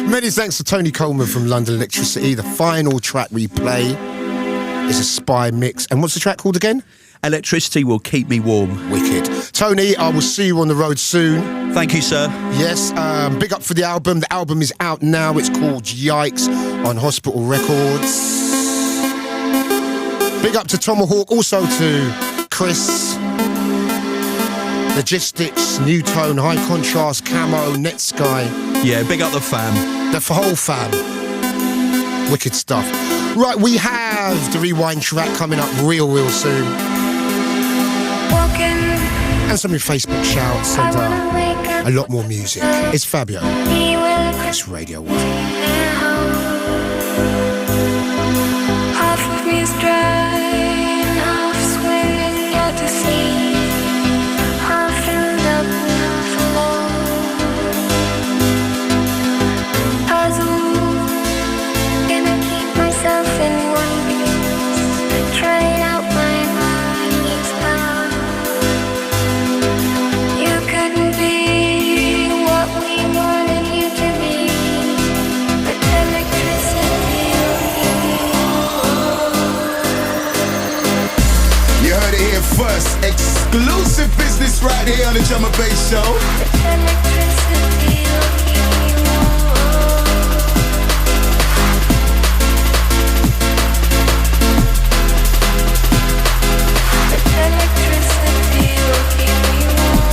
Many thanks to Tony Coleman from London Electricity. The final track we play is a S.P.Y mix. And what's the track called again? Electricity will keep me warm. Wicked. Tony, I will see you on the road soon. Thank you, sir. Yes, big up for the album. The album is out now. It's called Yikes on Hospital Records. Big up to Tomahawk, also to Chris. Logistics, New Tone, High Contrast, Camo, Netsky. Yeah, big up the fam. The whole fam. Wicked stuff. Right, we have the Rewind track coming up real soon. And some new Facebook shouts and a lot more music. It's Fabio. It's Radio 1. Half of me is dry and half swimming out to sea. Half filled up and half alone. Puzzled, gonna keep myself in one piece. Trying out my body's power. You couldn't be what we wanted you to be. But electricity will keep you. You heard it here first. Exclusive business right here on the Drum and Bass Show. Electricity will keep you warm. Electricity will keep you warm.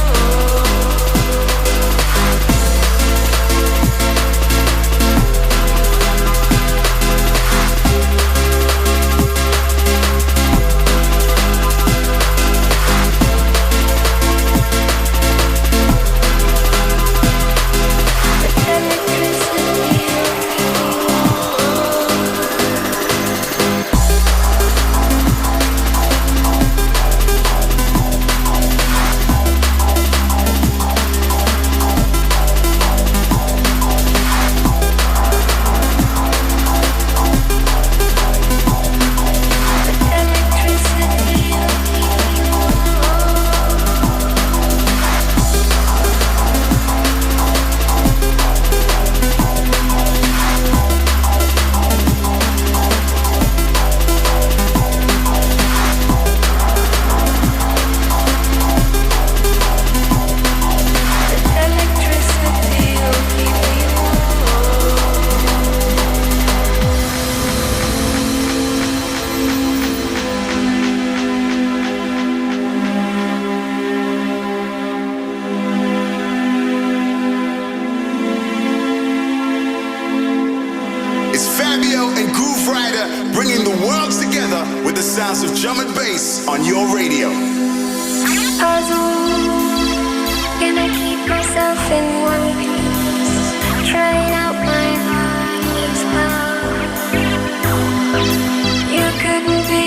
It's Fabio and Grooverider bringing the worlds together with the sounds of drum and bass on your radio. Puzzled, gonna keep myself in one piece. Trying out my body's power. You couldn't be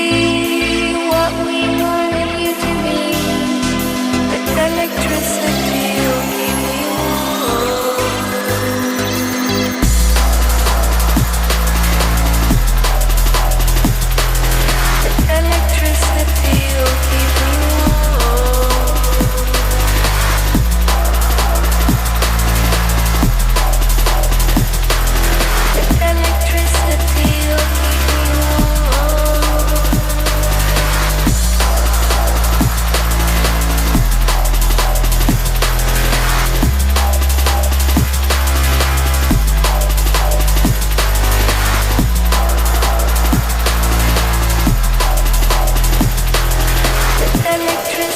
what we wanted you to be. But electricity will keep you warm. Electricity will keep you warm. Electricity will keep you warm. Electricity will keep you warm.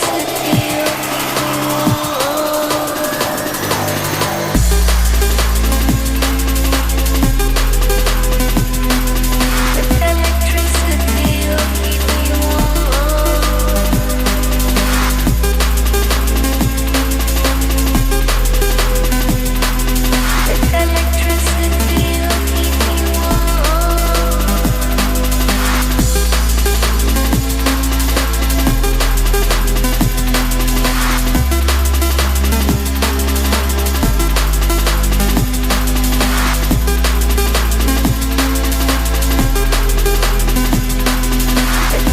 Electricity will keep you warm. Electricity will keep you warm.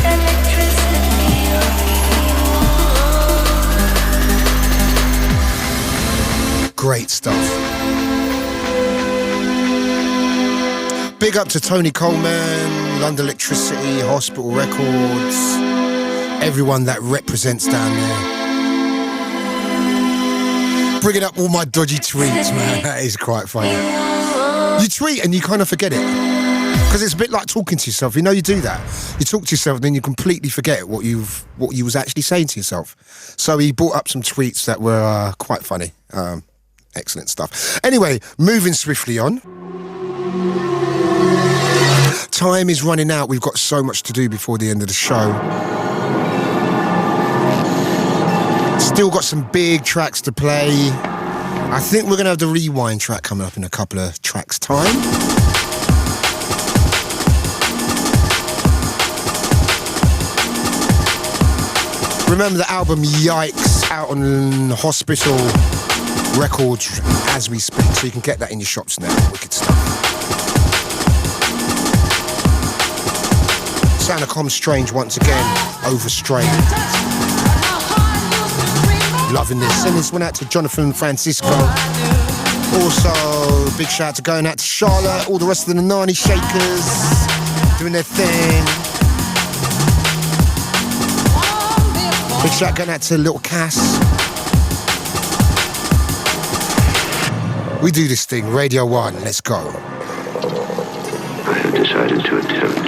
Electricity will keep you warm. Great stuff. Big up to Tony Coleman, London Electricity, Hospital Records. everyone that represents down there. Bringing up all my dodgy tweets, man. That is quite funny. You tweet and you kind of forget it. Because it's a bit like talking to yourself. You know you do that. You talk to yourself and then you completely forget what you was actually saying to yourself. So he brought up some tweets that were quite funny. Excellent stuff. Anyway, moving swiftly on. Time is running out. We've got so much to do before the end of the show. Still got some big tracks to play. I think we're going to have the rewind track coming up in a couple of tracks' time. Remember the album Yikes out on Hospital Records as we speak, so you can get that in your shops now. Wicked stuff. Sound of Com Strange once again, Overstrain. Loving this. Send this one out to Jonathan Francisco. Also, big shout out to going out to Charlotte, all the rest of the Nani Shakers doing their thing. Big shout going out to Little Cass. We do this thing, Radio 1, let's go. I have decided to attempt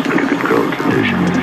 under controlled conditions.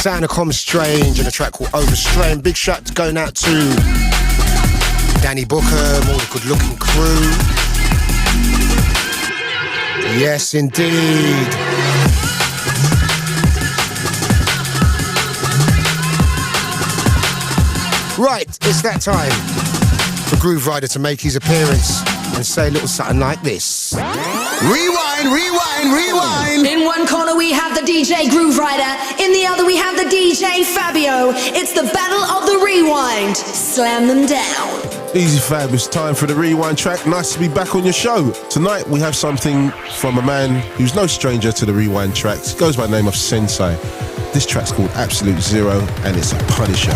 Sound of Com Strange and a track called Overstrain. Big shout going out to Danny Booker, all the good looking crew. Yes, indeed. Right, it's that time for Grooverider to make his appearance and say a little something like this. Rewind, rewind, rewind. In one corner we have the DJ Grooverider, in the other we have the DJ Fabio. It's the battle of the rewind. Slam them down. Easy fam, it's time for the rewind track. Nice to be back on your show. Tonight we have something from a man who's no stranger to the rewind tracks. He goes by the name of Sensai. This track's called Absolute Zero and it's a Punisher.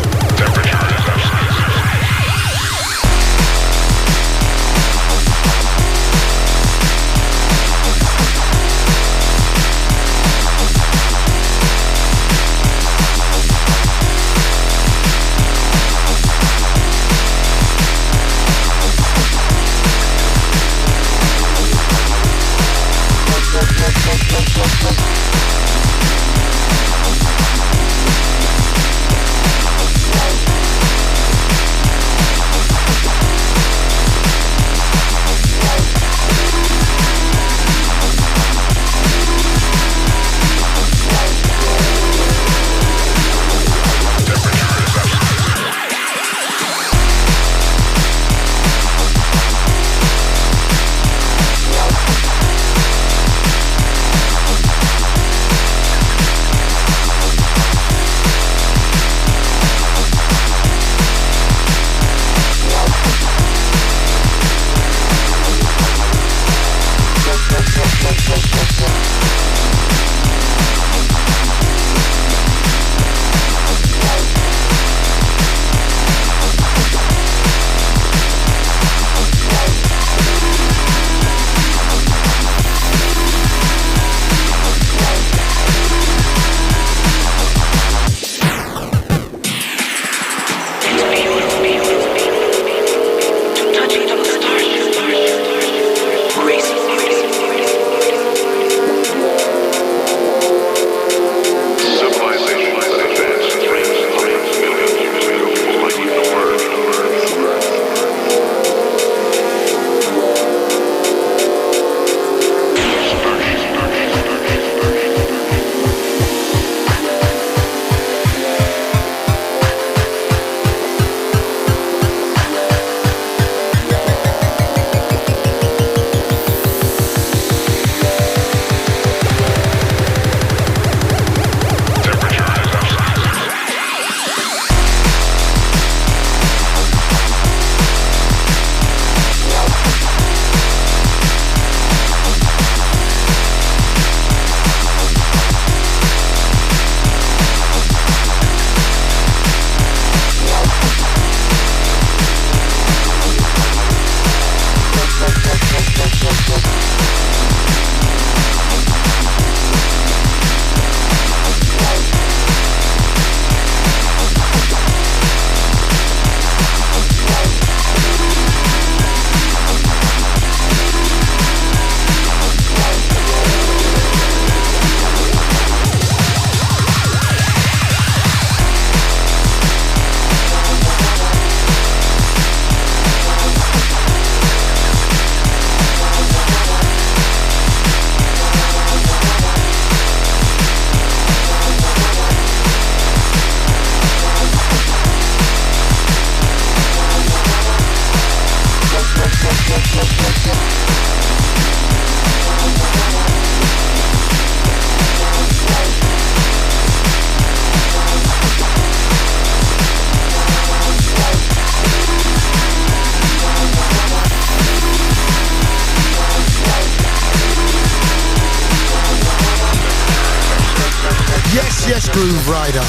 Yes, Grooverider.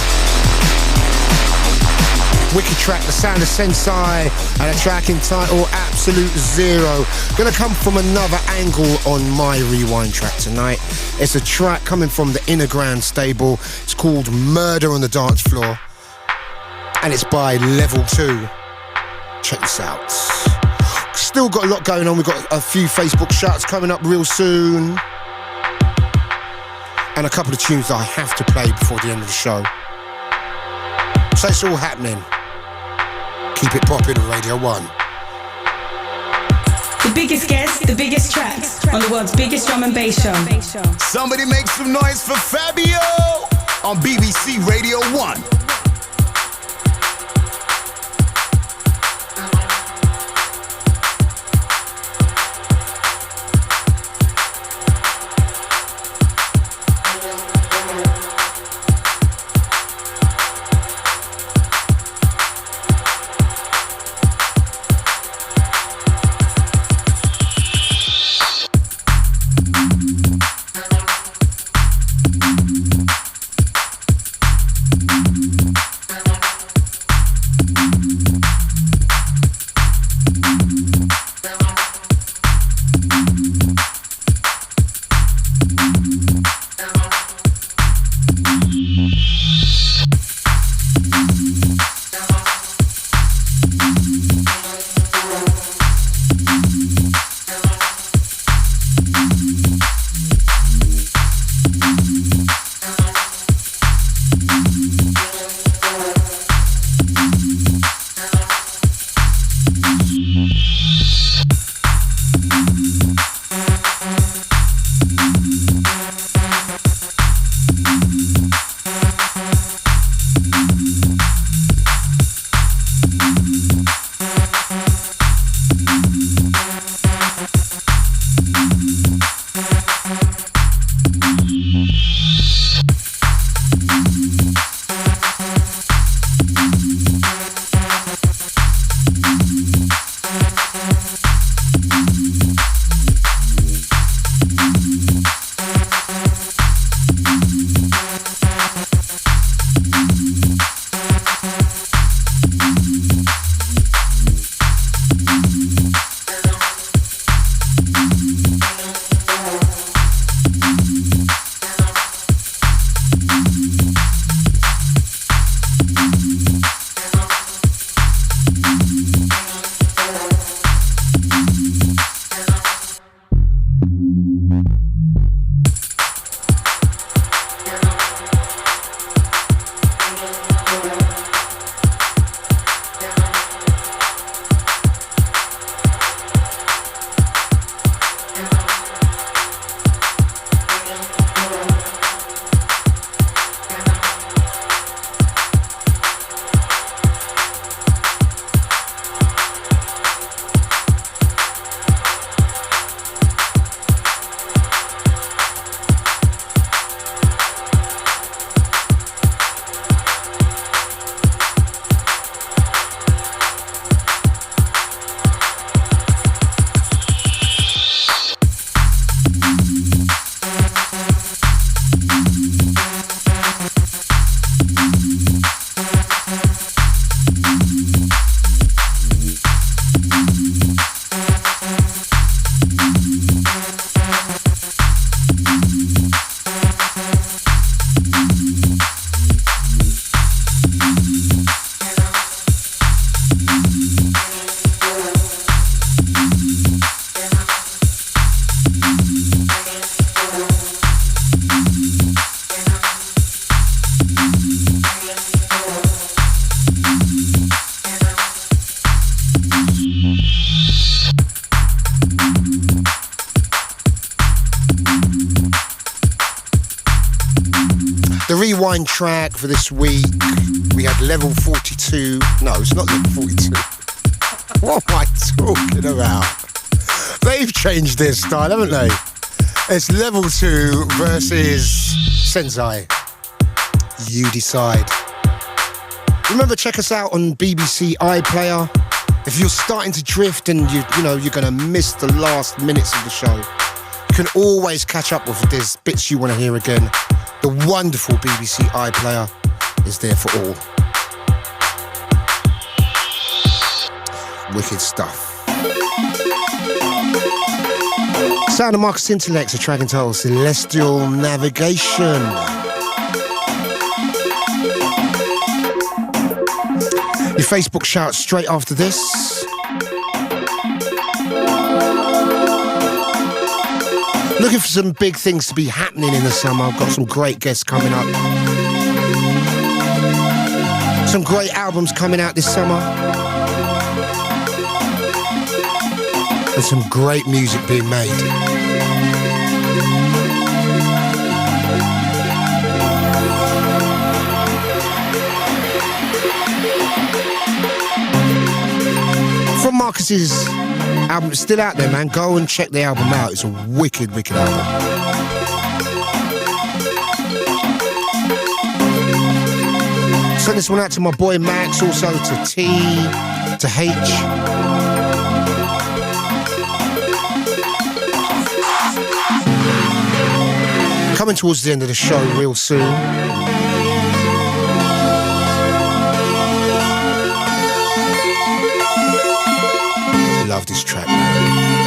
Wicked track, the sound of Sensai, and a track entitled Absolute Zero. Gonna come from another angle on my rewind track tonight. It's a track coming from the Innerground stable. It's called Murder on the Dance Floor, and it's by Level 2. Check this out. Still got a lot going on. We've got a few Facebook shouts coming up real soon, and a couple of tunes that I have to play before the end of the show. So it's all happening. Keep it popping on Radio 1. The biggest guests, the biggest tracks on the world's biggest drum and bass show. Somebody make some noise for Fabio on BBC Radio 1. The rewind track for this week, we had level 42. No, it's not level 42. What am I talking about? They've changed their style, haven't they? It's level 2 versus Sensai. You decide. Remember, check us out on BBC iPlayer. If you're starting to drift and you're going to miss the last minutes of the show, you can always catch up with this bits you want to hear again. The wonderful BBC iPlayer is there for all. Wicked stuff. Sound of Marcus Intalex, a track entitled Celestial Navigation. Your Facebook shout straight after this. Looking for some big things to be happening in the summer. I've got some great guests coming up. Some great albums coming out this summer. and some great music being made. From Marcus's album, it's still out there, man. Go and check the album out. It's a wicked, wicked album. Send this one out to my boy Max, also to T, to H. Coming towards the end of the show real soon. Love this track, man.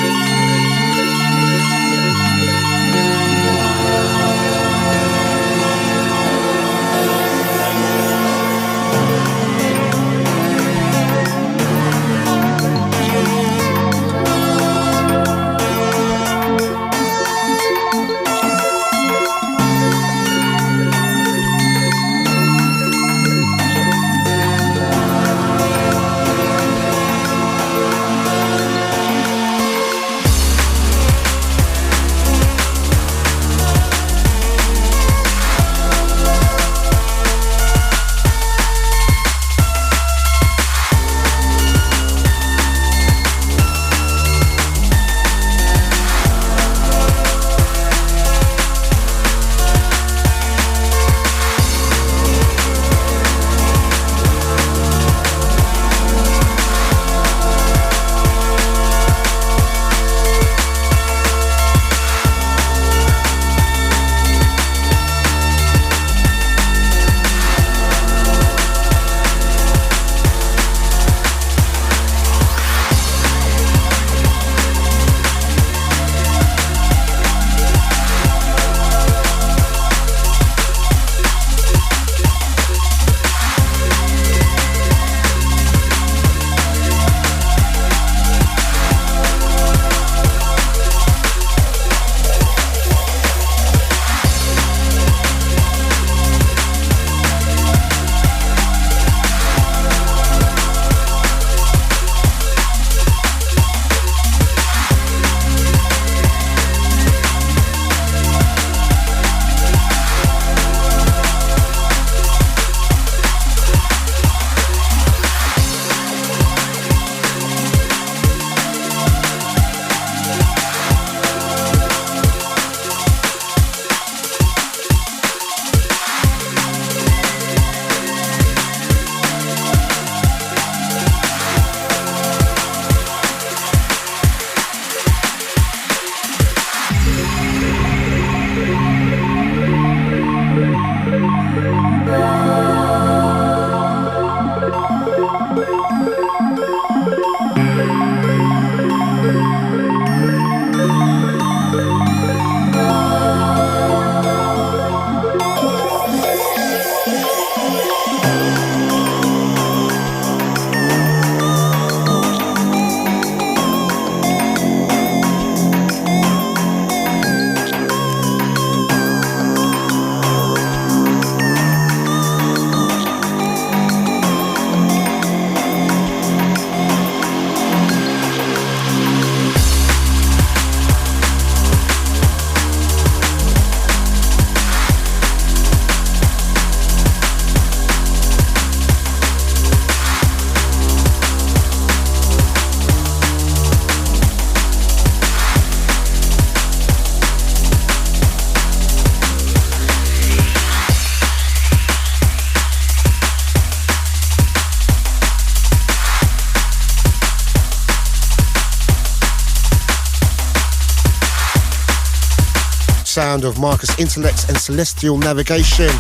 Sound of Marcus Intalex and Celestial Navigation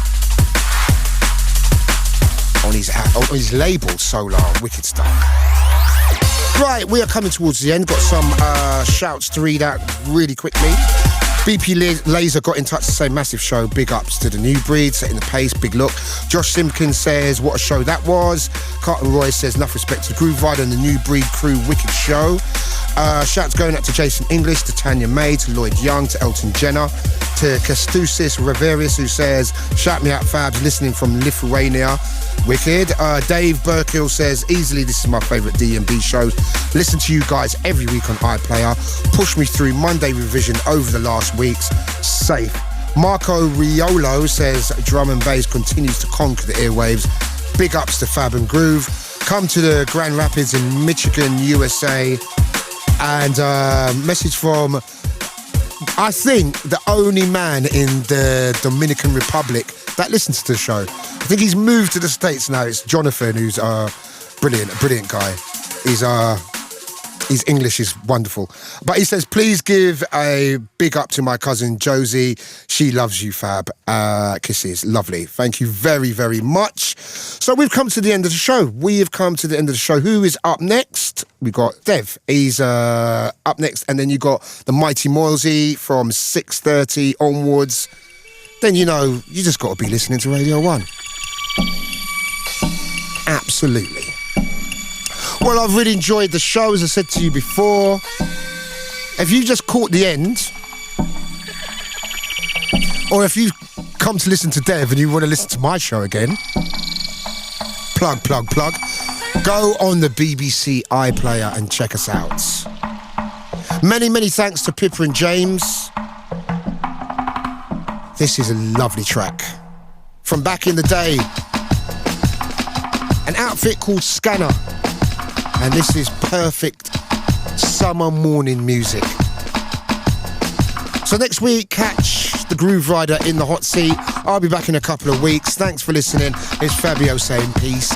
on his label Solar. Wicked stuff. Right, we are coming towards the end. Got some shouts to read out really quickly. BP Laser got in touch to say massive show, big ups to the new breed, setting the pace, big look. Josh Simpkins says what a show that was. Carlton Roy says enough respect to Grooverider and the new breed crew, wicked show. Shouts going out to Jason English, to Tanya May, to Lloyd Young, to Elton Jenner, to Castusis Riverius, who says, shout me out, Fabs, listening from Lithuania. Wicked. Dave Burkill says, easily this is my favourite D&B shows. Listen to you guys every week on iPlayer. Push me through Monday revision over the last weeks. Safe. Marco Riolo says, drum and bass continues to conquer the airwaves. Big ups to Fab and Groove. Come to the Grand Rapids in Michigan, USA. And message from, I think, the only man in the Dominican Republic that listens to the show. I think he's moved to the States now. It's Jonathan, who's a brilliant guy. His English is wonderful. But he says, please give a big up to my cousin Josie. She loves you, Fab. Kisses. Lovely. Thank you very, very much. So we've come to the end of the show. Who is up next? We got Dev. He's up next. And then you got the Mighty Moilsey from 6:30 onwards. Then, you just got to be listening to Radio 1. Absolutely. Well, I've really enjoyed the show, as I said to you before. If you just caught the end, or if you've come to listen to Dev and you want to listen to my show again, plug, go on the BBC iPlayer and check us out. Many, many thanks to Pippa and James. This is a lovely track from back in the day. An outfit called Scanner. And this is perfect summer morning music. So next week, catch the Grooverider in the hot seat. I'll be back in a couple of weeks. Thanks for listening. It's Fabio saying peace.